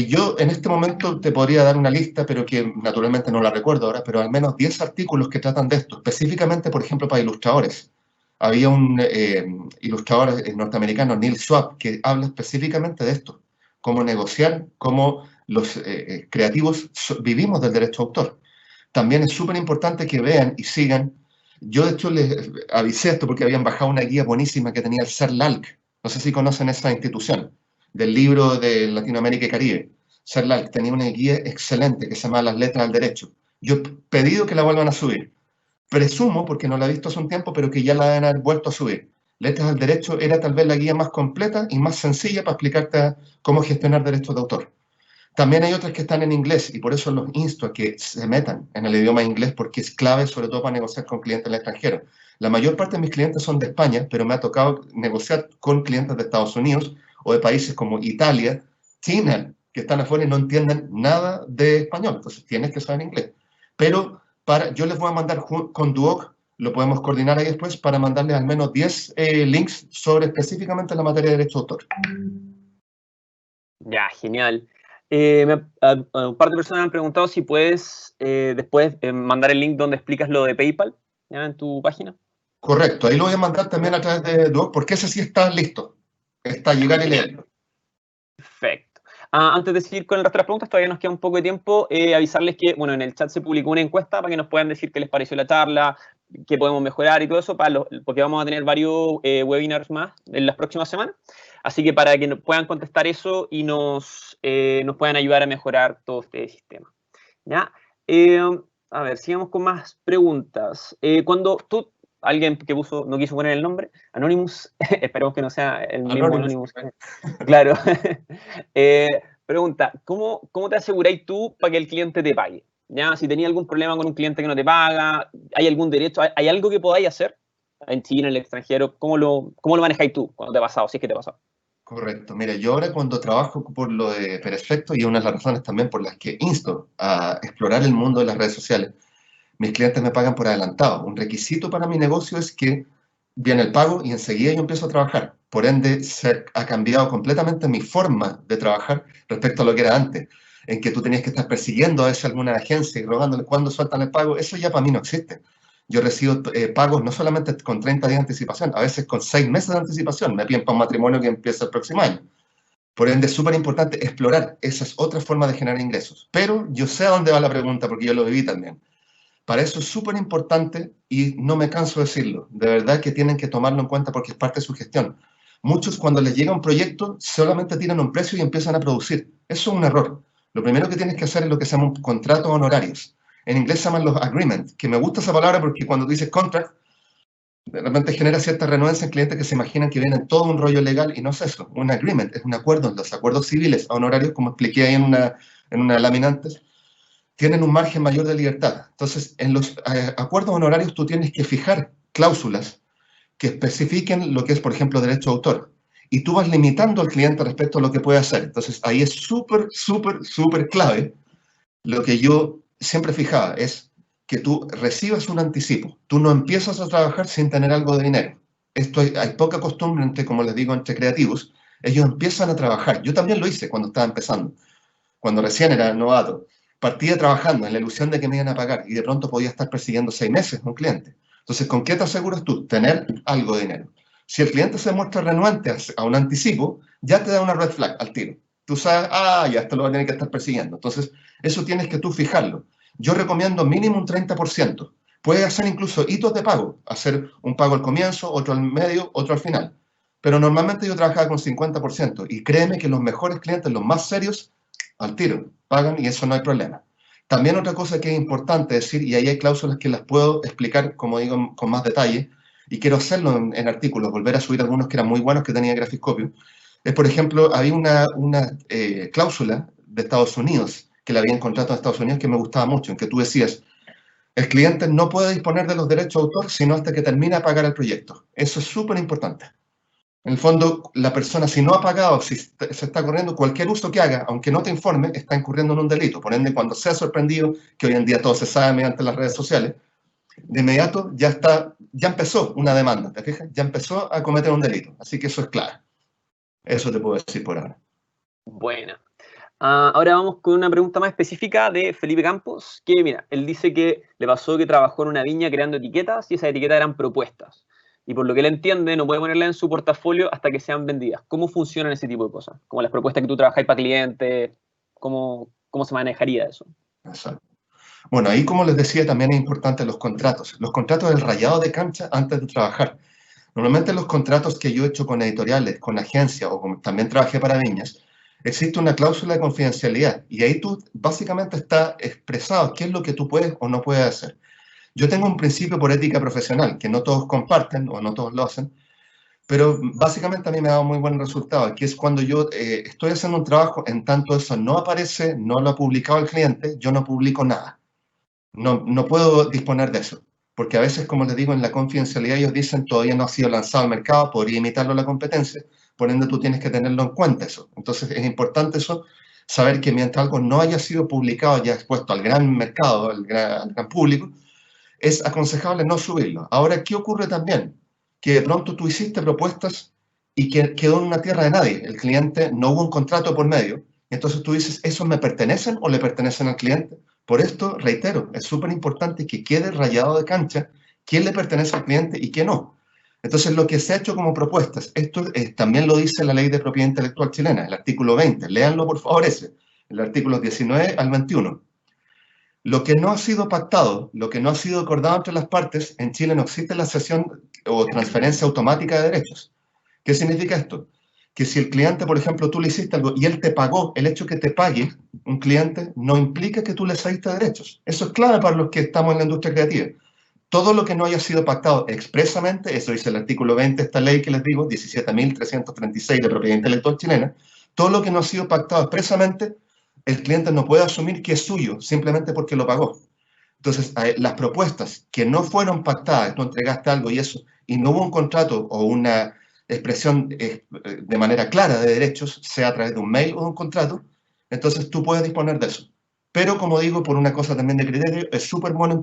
Yo en este momento te podría dar una lista, pero que naturalmente no la recuerdo ahora, pero al menos 10 artículos que tratan de esto, específicamente, por ejemplo, para ilustradores. Había un ilustrador norteamericano, Neil Schwab, que habla específicamente de esto, cómo negociar, cómo los creativos vivimos del derecho de autor. También es súper importante que vean y sigan. Yo, de hecho, les avisé esto porque habían bajado una guía buenísima que tenía el CERLALC. No sé si conocen esa institución del libro de Latinoamérica y Caribe. CERLALC tenía una guía excelente que se llama Las Letras del Derecho. Yo he pedido que la vuelvan a subir. Presumo, porque no la he visto hace un tiempo, pero que ya la deben haber vuelto a subir. Letras del Derecho era tal vez la guía más completa y más sencilla para explicarte cómo gestionar derechos de autor. También hay otras que están en inglés y por eso los insto a que se metan en el idioma inglés porque es clave sobre todo para negociar con clientes del extranjero. La mayor parte de mis clientes son de España, pero me ha tocado negociar con clientes de Estados Unidos o de países como Italia, China, que están afuera y no entienden nada de español, entonces tienes que saber inglés. Pero yo les voy a mandar con Duoc, lo podemos coordinar ahí después, para mandarles al menos 10 links sobre específicamente la materia de derecho de autor. Ya, genial. Un par de personas me han preguntado si puedes después mandar el link donde explicas lo de PayPal, ¿ya? En tu página. Correcto, ahí lo voy a mandar también a través de Duoc, porque ese sí está listo. Está llegar y leerlo. Perfecto. Antes de seguir con el resto de las preguntas, todavía nos queda un poco de tiempo. Avisarles que, bueno, en el chat se publicó una encuesta para que nos puedan decir qué les pareció la charla, qué podemos mejorar y todo eso, porque vamos a tener varios webinars más en las próximas semanas. Así que para que nos puedan contestar eso y nos puedan ayudar a mejorar todo este sistema. ¿Ya? A ver, sigamos con más preguntas. Cuando tú, alguien que no quiso poner el nombre, Anonymous, esperemos que no sea el mismo Anonymous. Claro. Pregunta, ¿cómo te aseguráis tú para que el cliente te pague? ¿Ya? Si tenía algún problema con un cliente que no te paga, ¿hay algún derecho? ¿Hay algo que podáis hacer en China, en el extranjero? ¿Cómo lo manejáis tú cuando te ha pasado, si es que te ha pasado? Correcto. Mira, yo ahora cuando trabajo por lo de Perfecto, y una de las razones también por las que insto a explorar el mundo de las redes sociales, mis clientes me pagan por adelantado. Un requisito para mi negocio es que viene el pago y enseguida yo empiezo a trabajar. Por ende, ha cambiado completamente mi forma de trabajar respecto a lo que era antes, en que tú tenías que estar persiguiendo a veces alguna agencia y rogándole cuándo sueltan el pago. Eso ya para mí no existe. Yo recibo pagos no solamente con 30 días de anticipación, a veces con 6 meses de anticipación. Me piden para un matrimonio que empieza el próximo año. Por ende, es súper importante explorar. Esa es otra forma de generar ingresos. Pero yo sé a dónde va la pregunta porque yo lo viví también. Para eso es súper importante, y no me canso de decirlo, de verdad que tienen que tomarlo en cuenta porque es parte de su gestión. Muchos cuando les llega un proyecto solamente tiran un precio y empiezan a producir. Eso es un error. Lo primero que tienes que hacer es lo que se llama un contrato honorarios. En inglés se llaman los agreements, que me gusta esa palabra porque cuando tú dices contract, de repente genera cierta renuencia en clientes que se imaginan que viene todo un rollo legal y no es eso. Un agreement es un acuerdo. Los acuerdos civiles a honorarios, como expliqué ahí en una lámina antes, tienen un margen mayor de libertad. Entonces, en los acuerdos honorarios tú tienes que fijar cláusulas que especifiquen lo que es, por ejemplo, derecho de autor. Y tú vas limitando al cliente respecto a lo que puede hacer. Entonces, ahí es súper, súper, súper clave. Lo que yo siempre fijaba es que tú recibas un anticipo. Tú no empiezas a trabajar sin tener algo de dinero. Esto hay poca costumbre, como les digo, entre creativos. Ellos empiezan a trabajar. Yo también lo hice cuando estaba empezando, cuando recién era novato. Partía trabajando en la ilusión de que me iban a pagar y de pronto podía estar persiguiendo 6 meses a un cliente. Entonces, ¿con qué te aseguras tú? Tener algo de dinero. Si el cliente se muestra renuente a un anticipo, ya te da una red flag al tiro. Tú sabes, ya esto lo va a tener que estar persiguiendo. Entonces, eso tienes que tú fijarlo. Yo recomiendo mínimo un 30%. Puedes hacer incluso hitos de pago, hacer un pago al comienzo, otro al medio, otro al final. Pero normalmente yo trabajaba con 50% y créeme que los mejores clientes, los más serios, al tiro, pagan y eso no hay problema. También otra cosa que es importante decir, y ahí hay cláusulas que las puedo explicar, como digo, con más detalle, y quiero hacerlo en artículos, volver a subir algunos que eran muy buenos, que tenía Grafiscopio, es, por ejemplo, había una cláusula de Estados Unidos, que la había en contrato de Estados Unidos, que me gustaba mucho, en que tú decías, el cliente no puede disponer de los derechos de autor sino hasta que termine de pagar el proyecto. Eso es súper importante. En el fondo, la persona, si no ha pagado, si se está corriendo, cualquier uso que haga, aunque no te informe, está incurriendo en un delito. Por ende, cuando sea sorprendido, que hoy en día todo se sabe mediante las redes sociales, de inmediato ya empezó una demanda, ¿te fijas? Ya empezó a cometer un delito. Así que eso es claro. Eso te puedo decir por ahora. Buena. Ahora vamos con una pregunta más específica de Felipe Campos, que mira, él dice que le pasó que trabajó en una viña creando etiquetas y esas etiquetas eran propuestas. Y por lo que él entiende, no puede ponerlas en su portafolio hasta que sean vendidas. ¿Cómo funcionan ese tipo de cosas? Como las propuestas que tú trabajáis para clientes, ¿cómo se manejaría eso? Exacto. Bueno, ahí como les decía, también es importante los contratos. Los contratos del rayado de cancha antes de trabajar. Normalmente los contratos que yo he hecho con editoriales, con agencias o también trabajé para viñas, existe una cláusula de confidencialidad y ahí tú básicamente está expresado qué es lo que tú puedes o no puedes hacer. Yo tengo un principio por ética profesional que no todos comparten o no todos lo hacen, Pero básicamente a mí me ha dado muy buen resultado, que es cuando yo estoy haciendo un trabajo, en tanto eso no aparece, no lo ha publicado el cliente, yo no publico nada. No puedo disponer de eso. Porque a veces, como les digo, en la confidencialidad ellos dicen todavía no ha sido lanzado al mercado, podría imitarlo la competencia, por ende tú tienes que tenerlo en cuenta eso. Entonces es importante eso, saber que mientras algo no haya sido publicado, ya expuesto al gran mercado, al gran público, es aconsejable no subirlo. Ahora, ¿qué ocurre también? Que de pronto tú hiciste propuestas y que quedó en una tierra de nadie. El cliente, no hubo un contrato por medio. Entonces tú dices, ¿esos me pertenecen o le pertenecen al cliente? Por esto, reitero, es súper importante que quede rayado de cancha quién le pertenece al cliente y quién no. Entonces, lo que se ha hecho como propuestas, esto también lo dice la Ley de Propiedad Intelectual chilena, el artículo 20. Léanlo, por favor, ese. El artículo 19 al 21. Lo que no ha sido pactado, lo que no ha sido acordado entre las partes, en Chile no existe la cesión o transferencia automática de derechos. ¿Qué significa esto? Que si el cliente, por ejemplo, tú le hiciste algo y él te pagó, el hecho que te pague un cliente no implica que tú le cediste derechos. Eso es clave para los que estamos en la industria creativa. Todo lo que no haya sido pactado expresamente, eso dice el artículo 20 de esta ley que les digo, 17.336 de propiedad intelectual chilena, todo lo que no ha sido pactado expresamente, el cliente no puede asumir que es suyo simplemente porque lo pagó. Entonces, las propuestas que no fueron pactadas, tú entregaste algo y eso, y no hubo un contrato o una expresión de manera clara de derechos, sea a través de un mail o de un contrato, entonces tú puedes disponer de eso. Pero, como digo, por una cosa también de criterio, es súper bueno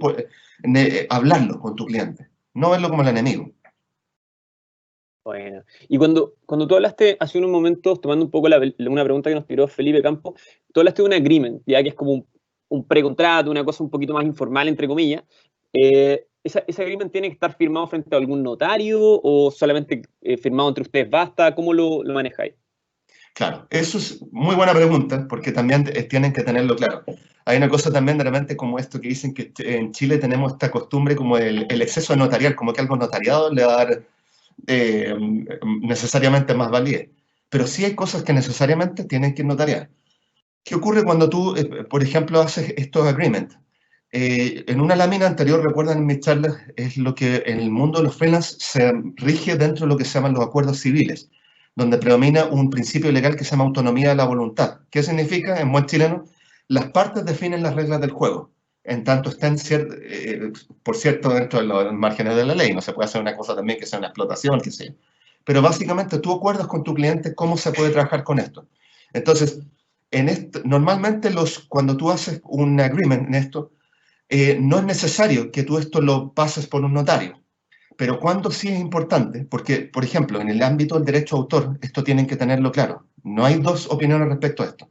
hablarlo con tu cliente, no verlo como el enemigo. Bueno, y cuando tú hablaste hace unos momentos, tomando un poco una pregunta que nos tiró Felipe Campos, tú hablaste de un agreement, ya que es como un precontrato, una cosa un poquito más informal, entre comillas. ¿Ese agreement tiene que estar firmado frente a algún notario o solamente firmado entre ustedes basta? ¿Cómo lo manejáis? Claro, eso es muy buena pregunta, porque también tienen que tenerlo claro. Hay una cosa también de repente como esto que dicen que en Chile tenemos esta costumbre como el exceso de notarial, como que algo notariado le va a dar necesariamente más validez. Pero sí hay cosas que necesariamente tienen que notariar. ¿Qué ocurre cuando tú, por ejemplo, haces estos agreements? En una lámina anterior, recuerdan en mis charlas, es lo que en el mundo de los freelance se rige dentro de lo que se llaman los acuerdos civiles, donde predomina un principio legal que se llama autonomía de la voluntad. ¿Qué significa? En buen chileno, las partes definen las reglas del juego, en tanto estén, por cierto, dentro de los márgenes de la ley. No se puede hacer una cosa también que sea una explotación, que sea. Pero básicamente tú acuerdas con tu cliente cómo se puede trabajar con esto. Entonces, normalmente cuando tú haces un agreement en esto, no es necesario que tú esto lo pases por un notario, pero cuando sí es importante, porque, por ejemplo, en el ámbito del derecho de autor, esto tienen que tenerlo claro. No hay dos opiniones respecto a esto.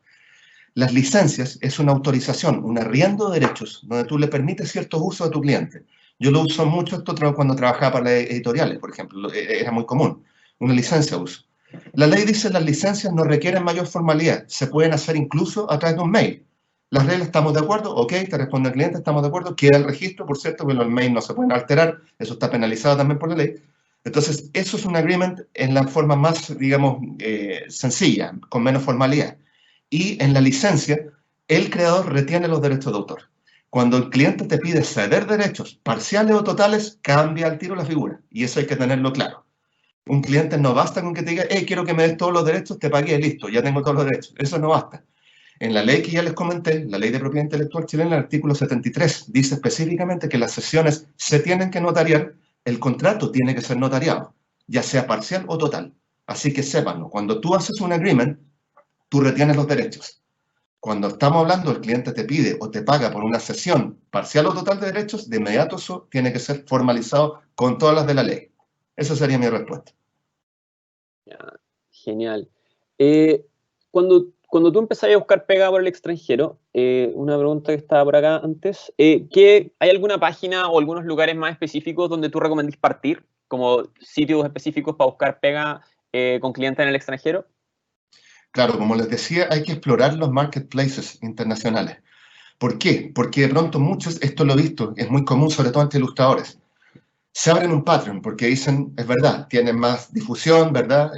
Las licencias es una autorización, un arriendo de derechos, donde tú le permites ciertos usos a tu cliente. Yo lo uso mucho esto cuando trabajaba para las editoriales, por ejemplo, era muy común, una licencia de uso. La ley dice que las licencias no requieren mayor formalidad, se pueden hacer incluso a través de un mail. Las reglas, ¿estamos de acuerdo? Ok, te responde el cliente, ¿estamos de acuerdo? Queda el registro, por cierto, pero los mails no se pueden alterar, eso está penalizado también por la ley. Entonces, eso es un agreement en la forma más, digamos, sencilla, con menos formalidad. Y en la licencia, el creador retiene los derechos de autor. Cuando el cliente te pide ceder derechos parciales o totales, cambia al tiro la figura. Y eso hay que tenerlo claro. Un cliente no basta con que te diga, hey, quiero que me des todos los derechos, te pagué, listo, ya tengo todos los derechos. Eso no basta. En la ley que ya les comenté, la Ley de Propiedad Intelectual chilena, el artículo 73, dice específicamente que las sesiones se tienen que notariar, el contrato tiene que ser notariado, ya sea parcial o total. Así que sépanlo, cuando tú haces un agreement, tú retienes los derechos. Cuando estamos hablando, el cliente te pide o te paga por una sesión parcial o total de derechos, de inmediato eso tiene que ser formalizado con todas las de la ley. Esa sería mi respuesta. Ya, genial. Cuando tú empezás a buscar pega por el extranjero, una pregunta que estaba por acá antes, ¿hay alguna página o algunos lugares más específicos donde tú recomendís partir, como sitios específicos para buscar pega con clientes en el extranjero? Claro, como les decía, hay que explorar los marketplaces internacionales. ¿Por qué? Porque de pronto muchos, esto lo he visto, es muy común, sobre todo entre ilustradores, se abren un Patreon porque dicen, es verdad, tienen más difusión, ¿verdad?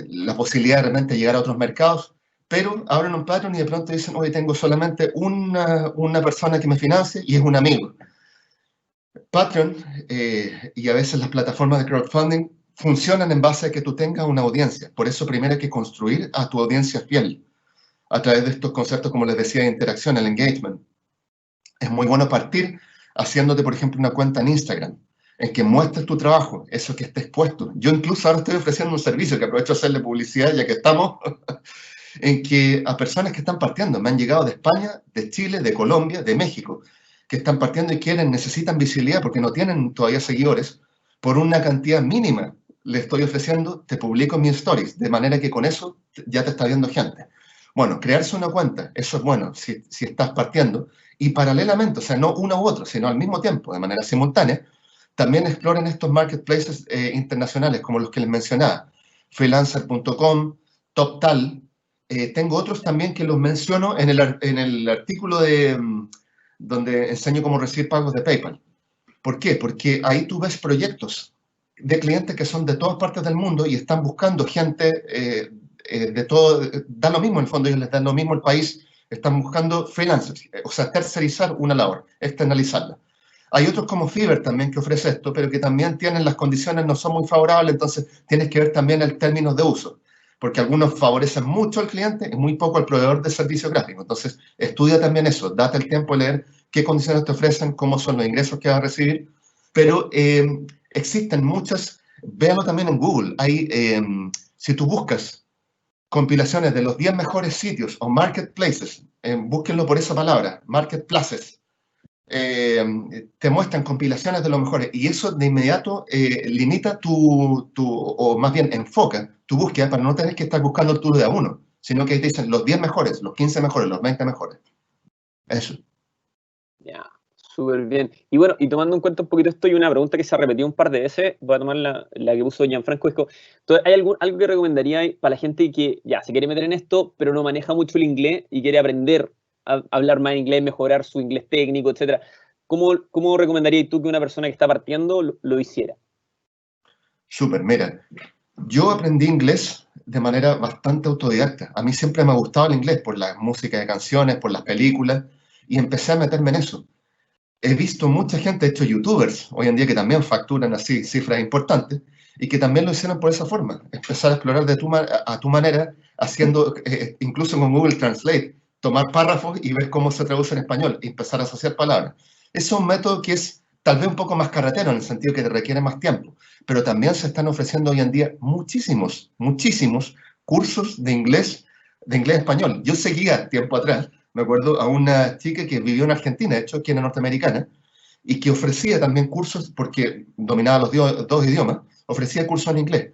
La posibilidad de realmente llegar a otros mercados, pero abren un Patreon y de pronto dicen, oye, tengo solamente una persona que me financie y es un amigo. Patreon y a veces las plataformas de crowdfunding funcionan en base a que tú tengas una audiencia. Por eso primero hay que construir a tu audiencia fiel a través de estos conceptos, como les decía, de interacción, el engagement. Es muy bueno partir haciéndote, por ejemplo, una cuenta en Instagram, en que muestres tu trabajo, eso que esté expuesto. Yo incluso ahora estoy ofreciendo un servicio que aprovecho a hacerle publicidad, ya que estamos, en que a personas que están partiendo, me han llegado de España, de Chile, de Colombia, de México, que están partiendo y necesitan visibilidad porque no tienen todavía seguidores, por una cantidad mínima le estoy ofreciendo, te publico en mis stories, de manera que con eso ya te está viendo gente. Bueno, crearse una cuenta, eso es bueno si estás partiendo, y paralelamente, o sea, no uno u otro, sino al mismo tiempo, de manera simultánea, también exploren estos marketplaces internacionales, como los que les mencionaba, freelancer.com, TopTal. Tengo otros también que los menciono en el artículo donde enseño cómo recibir pagos de PayPal. ¿Por qué? Porque ahí tú ves proyectos de clientes que son de todas partes del mundo y están buscando gente de todo, da lo mismo en el fondo, ellos les dan lo mismo el país, están buscando freelancers, o sea, tercerizar una labor, externalizarla. Hay otros como Fiverr también que ofrece esto, pero que también tienen las condiciones, no son muy favorables, entonces tienes que ver también el término de uso, porque algunos favorecen mucho al cliente y muy poco al proveedor de servicio gráfico. Entonces, estudia también eso, date el tiempo de leer qué condiciones te ofrecen, cómo son los ingresos que vas a recibir, pero existen muchas, véanlo también en Google, si tú buscas compilaciones de los 10 mejores sitios o marketplaces, búsquenlo por esa palabra, marketplaces, te muestran compilaciones de los mejores y eso de inmediato limita o más bien enfoca tu búsqueda para no tener que estar buscando el tour de a uno, sino que ahí te dicen los 10 mejores, los 15 mejores, los 20 mejores. Eso. Ya, súper bien. Y bueno, y tomando en cuenta un poquito esto, y una pregunta que se ha repetido un par de veces, voy a tomar la que puso Gianfranco, es ¿hay algo que recomendaría para la gente que ya se quiere meter en esto, pero no maneja mucho el inglés y quiere aprender a hablar más inglés, mejorar su inglés técnico, etcétera? ¿Cómo recomendarías tú que una persona que está partiendo lo hiciera? Súper, mira, yo aprendí inglés de manera bastante autodidacta. A mí siempre me ha gustado el inglés por la música de canciones, por las películas, y empecé a meterme en eso. He visto mucha gente, de hecho youtubers, hoy en día que también facturan así cifras importantes, y que también lo hicieron por esa forma. Empezar a explorar a tu manera, haciendo, incluso con Google Translate, tomar párrafos y ver cómo se traduce en español, y empezar a asociar palabras. Es un método que es tal vez un poco más carretero, en el sentido que te requiere más tiempo, pero también se están ofreciendo hoy en día muchísimos cursos de inglés español. Yo seguía tiempo atrás, me acuerdo, a una chica que vivió en Argentina, de hecho, que era norteamericana, y que ofrecía también cursos, porque dominaba los dos idiomas, ofrecía cursos en inglés.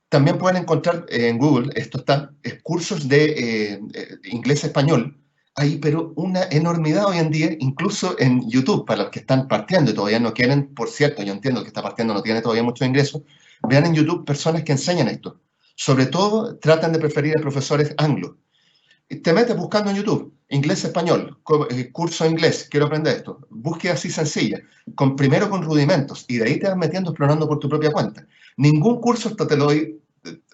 También pueden encontrar en Google, esto está, cursos de inglés-español. Hay, pero una enormidad hoy en día, incluso en YouTube, para los que están partiendo y todavía no quieren, por cierto, yo entiendo que está partiendo, no tiene todavía mucho ingreso, vean en YouTube personas que enseñan esto. Sobre todo, tratan de preferir a profesores anglos. Te metes buscando en YouTube, inglés-español, curso de inglés, quiero aprender esto. Búsqueda así sencilla, primero con rudimentos, y de ahí te vas metiendo explorando por tu propia cuenta. Ningún curso, esto te lo doy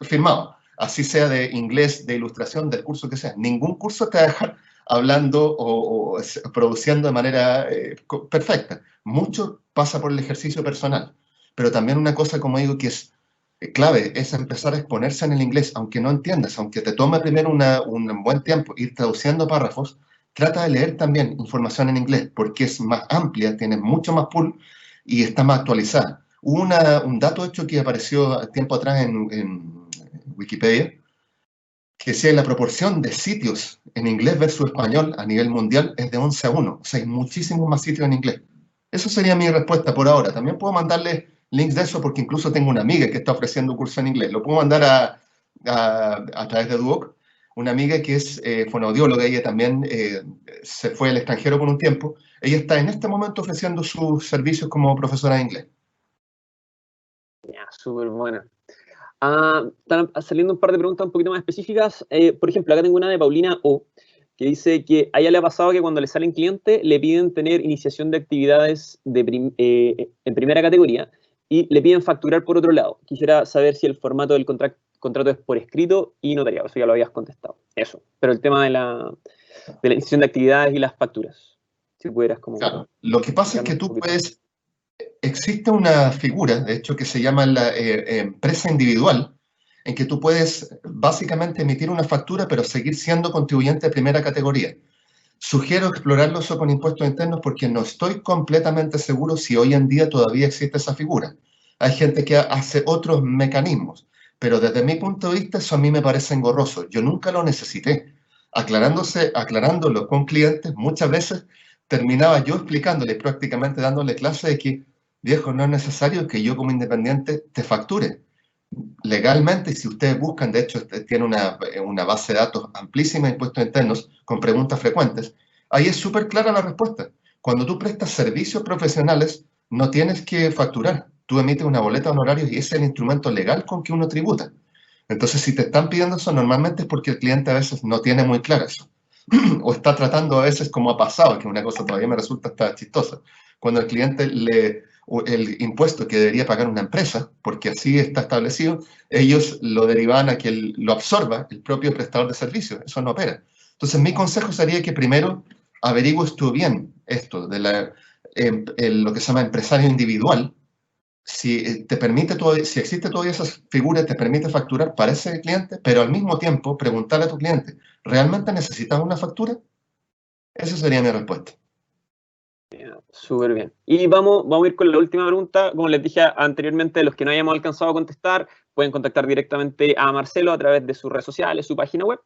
firmado, así sea de inglés, de ilustración, del curso que sea. Ningún curso te va a dejar hablando o produciendo de manera perfecta. Mucho pasa por el ejercicio personal, pero también una cosa, como digo, que es clave es empezar a exponerse en el inglés, aunque no entiendas, aunque te tome primero un buen tiempo ir traduciendo párrafos, trata de leer también información en inglés, porque es más amplia, tiene mucho más pool y está más actualizada. Hubo un dato hecho que apareció tiempo atrás en Wikipedia, que decía la proporción de sitios en inglés versus español a nivel mundial es de 11-1, o sea, hay muchísimos más sitios en inglés. Eso sería mi respuesta por ahora. También puedo mandarle links de eso porque incluso tengo una amiga que está ofreciendo un curso en inglés. Lo puedo mandar a través de Duoc. Una amiga que es fonoaudióloga, ella también se fue al extranjero por un tiempo. Ella está en este momento ofreciendo sus servicios como profesora de inglés. Ya, súper buena. Están saliendo un par de preguntas un poquito más específicas. Por ejemplo, acá tengo una de Paulina O, que dice que a ella le ha pasado que cuando le salen clientes le piden tener iniciación de actividades en primera categoría y le piden facturar por otro lado. Quisiera saber si el formato del contrato es por escrito y notariado. Eso ya lo habías contestado. Eso. Pero el tema de la iniciación de actividades y las facturas. Si pudieras como... Claro. Lo que pasa es que tú puedes Existe una figura, de hecho, que se llama la empresa individual, en que tú puedes básicamente emitir una factura, pero seguir siendo contribuyente de primera categoría. Sugiero explorarlo eso con impuestos internos porque no estoy completamente seguro si hoy en día todavía existe esa figura. Hay gente que hace otros mecanismos, pero desde mi punto de vista eso a mí me parece engorroso. Yo nunca lo necesité. Aclarándolo con clientes, muchas veces terminaba yo explicándole, prácticamente dándole clase de que, viejo, no es necesario que yo como independiente te facture. Legalmente, si ustedes buscan, de hecho, tiene una base de datos amplísima de impuestos internos con preguntas frecuentes, ahí es súper clara la respuesta. Cuando tú prestas servicios profesionales, no tienes que facturar. Tú emites una boleta de honorarios y ese es el instrumento legal con que uno tributa. Entonces, si te están pidiendo eso, normalmente es porque el cliente a veces no tiene muy claro eso. O está tratando a veces como ha pasado, que una cosa todavía me resulta hasta chistosa. Cuando el cliente el impuesto que debería pagar una empresa, porque así está establecido, ellos lo derivan a que lo absorba el propio prestador de servicios. Eso no opera. Entonces, mi consejo sería que primero averigües tú bien esto de lo que se llama empresario individual. Si te permite si existe todavía esa figura, te permite facturar para ese cliente, pero al mismo tiempo preguntarle a tu cliente, ¿realmente necesitas una factura? Esa sería mi respuesta. Súper bien. Y vamos a ir con la última pregunta. Como les dije anteriormente, los que no hayamos alcanzado a contestar, pueden contactar directamente a Marcelo a través de sus redes sociales, su página web.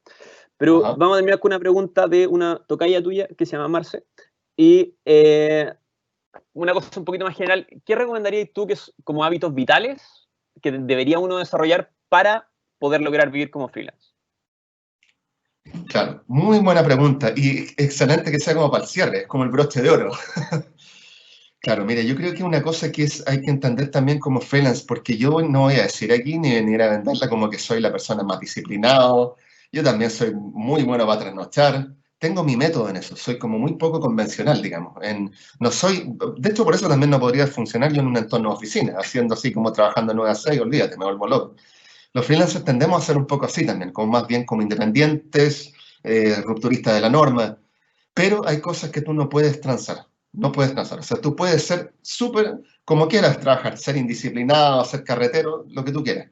Pero vamos a terminar con una pregunta de una tocaya tuya que se llama Marce. Y una cosa un poquito más general, ¿qué recomendarías tú que como hábitos vitales que debería uno desarrollar para poder lograr vivir como freelance? Claro, muy buena pregunta y excelente que sea como para el cierre, es como el broche de oro. Claro, mire, yo creo que una cosa que hay que entender también como freelance, porque yo no voy a decir aquí ni venir a venderla como que soy la persona más disciplinado, yo también soy muy bueno para trasnochar, tengo mi método en eso, soy como muy poco convencional, digamos. No soy, de hecho por eso también no podría funcionar yo en un entorno de oficina, haciendo así como trabajando 9 a 6, olvídate, me vuelvo loco. Los freelancers tendemos a ser un poco así también, como más bien como independientes, rupturistas de la norma, pero hay cosas que tú no puedes transar, no puedes transar. O sea, tú puedes ser súper, como quieras trabajar, ser indisciplinado, ser carretero, lo que tú quieras,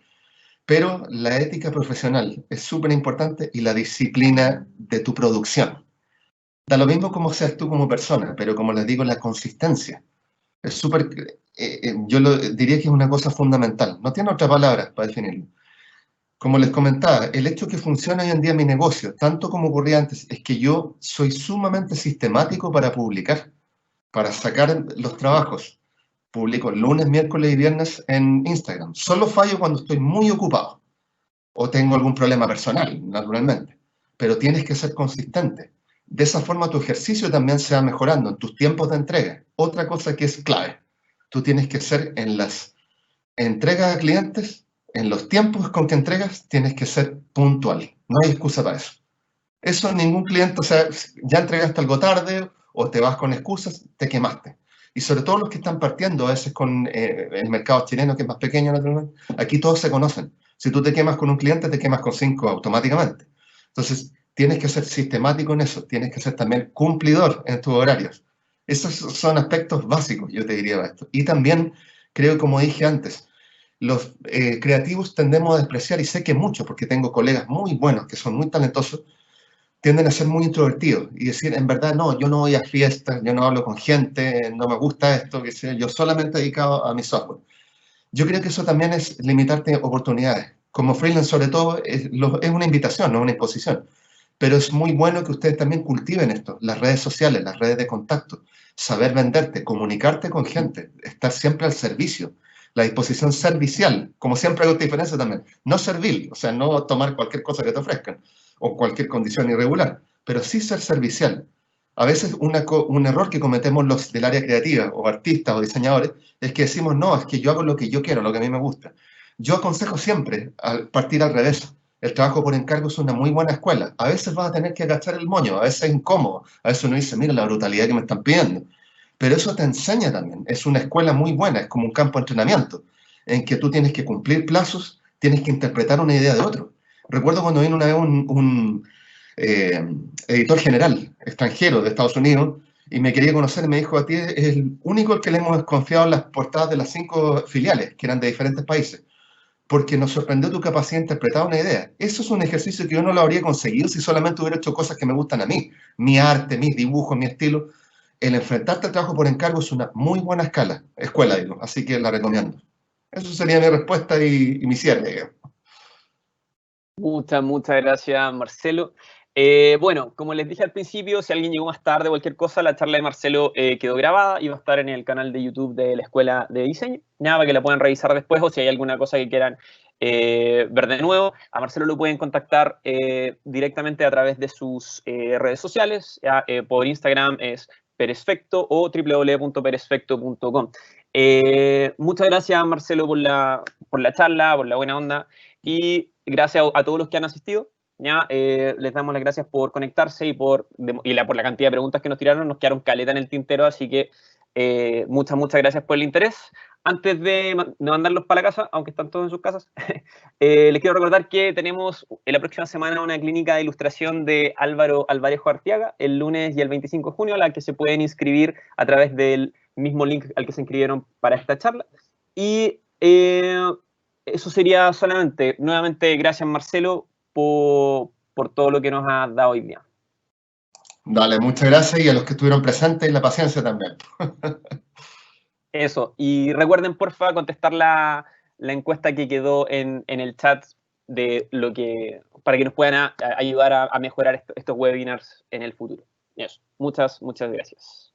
pero la ética profesional es súper importante y la disciplina de tu producción. Da lo mismo como seas tú como persona, pero como les digo, la consistencia. Es súper, yo diría que es una cosa fundamental. No tiene otra palabra para definirlo. Como les comentaba, el hecho que funciona hoy en día mi negocio, tanto como ocurría antes, es que yo soy sumamente sistemático para publicar, para sacar los trabajos. Publico lunes, miércoles y viernes en Instagram. Solo fallo cuando estoy muy ocupado o tengo algún problema personal, naturalmente. Pero tienes que ser consistente. De esa forma tu ejercicio también se va mejorando en tus tiempos de entrega. Otra cosa que es clave, tú tienes que ser en las entregas a clientes, en los tiempos con que entregas, tienes que ser puntual. No hay excusa para eso. Eso ningún cliente, o sea, ya entregaste algo tarde o te vas con excusas, te quemaste. Y sobre todo los que están partiendo a veces con el mercado chileno, que es más pequeño, naturalmente, aquí todos se conocen. Si tú te quemas con un cliente, te quemas con 5 automáticamente. Entonces, tienes que ser sistemático en eso, tienes que ser también cumplidor en tus horarios. Esos son aspectos básicos, yo te diría esto. Y también, creo, como dije antes, los creativos tendemos a despreciar, y sé que mucho, porque tengo colegas muy buenos que son muy talentosos, tienden a ser muy introvertidos y decir, en verdad, no, yo no voy a fiestas, yo no hablo con gente, no me gusta esto, que sea, yo solamente dedicado a mi software. Yo creo que eso también es limitarte oportunidades. Como freelance, sobre todo, es una invitación, no una imposición. Pero es muy bueno que ustedes también cultiven esto, las redes sociales, las redes de contacto, saber venderte, comunicarte con gente, estar siempre al servicio, la disposición servicial, como siempre hago esta diferencia también, no servil, o sea, no tomar cualquier cosa que te ofrezcan o cualquier condición irregular, pero sí ser servicial. A veces un error que cometemos los del área creativa o artistas o diseñadores es que decimos, no, es que yo hago lo que yo quiero, lo que a mí me gusta. Yo aconsejo siempre partir al revés. El trabajo por encargo es una muy buena escuela. A veces vas a tener que agachar el moño, a veces es incómodo, a veces uno dice, mira la brutalidad que me están pidiendo. Pero eso te enseña también, es una escuela muy buena, es como un campo de entrenamiento, en que tú tienes que cumplir plazos, tienes que interpretar una idea de otro. Recuerdo cuando vino una vez un editor general extranjero de Estados Unidos y me quería conocer, y me dijo, a ti es el único al que le hemos confiado las portadas de las 5 filiales, que eran de diferentes países, porque nos sorprendió tu capacidad de interpretar una idea. Eso es un ejercicio que yo no lo habría conseguido si solamente hubiera hecho cosas que me gustan a mí, mi arte, mis dibujos, mi estilo. El enfrentarte al trabajo por encargo es una muy buena escuela, digo, así que la recomiendo. Eso sería mi respuesta y mi cierre, digamos. Muchas gracias, Marcelo. Bueno, como les dije al principio, si alguien llegó más tarde o cualquier cosa, la charla de Marcelo quedó grabada y va a estar en el canal de YouTube de la Escuela de Diseño. Nada, para que la puedan revisar después o si hay alguna cosa que quieran ver de nuevo. A Marcelo lo pueden contactar directamente a través de sus redes sociales. Por Instagram es Peresfecto o www.peresfecto.com. Muchas gracias, Marcelo, por la charla, por la buena onda. Y gracias a todos los que han asistido. Ya, les damos las gracias por conectarse y por la cantidad de preguntas que nos tiraron. Nos quedaron caleta en el tintero, así que muchas gracias por el interés. Antes de mandarlos para la casa, aunque están todos en sus casas, les quiero recordar que tenemos en la próxima semana una clínica de ilustración de Álvaro Alvarejo Artiaga, el lunes y el 25 de junio, a la que se pueden inscribir a través del mismo link al que se inscribieron para esta charla. Y eso sería solamente. Nuevamente, gracias, Marcelo, por todo lo que nos ha dado hoy día. Dale, muchas gracias y a los que estuvieron presentes y la paciencia también. Eso. Y recuerden, porfa, contestar la encuesta que quedó en el chat de para que nos puedan ayudar a mejorar estos webinars en el futuro. Eso. Muchas gracias.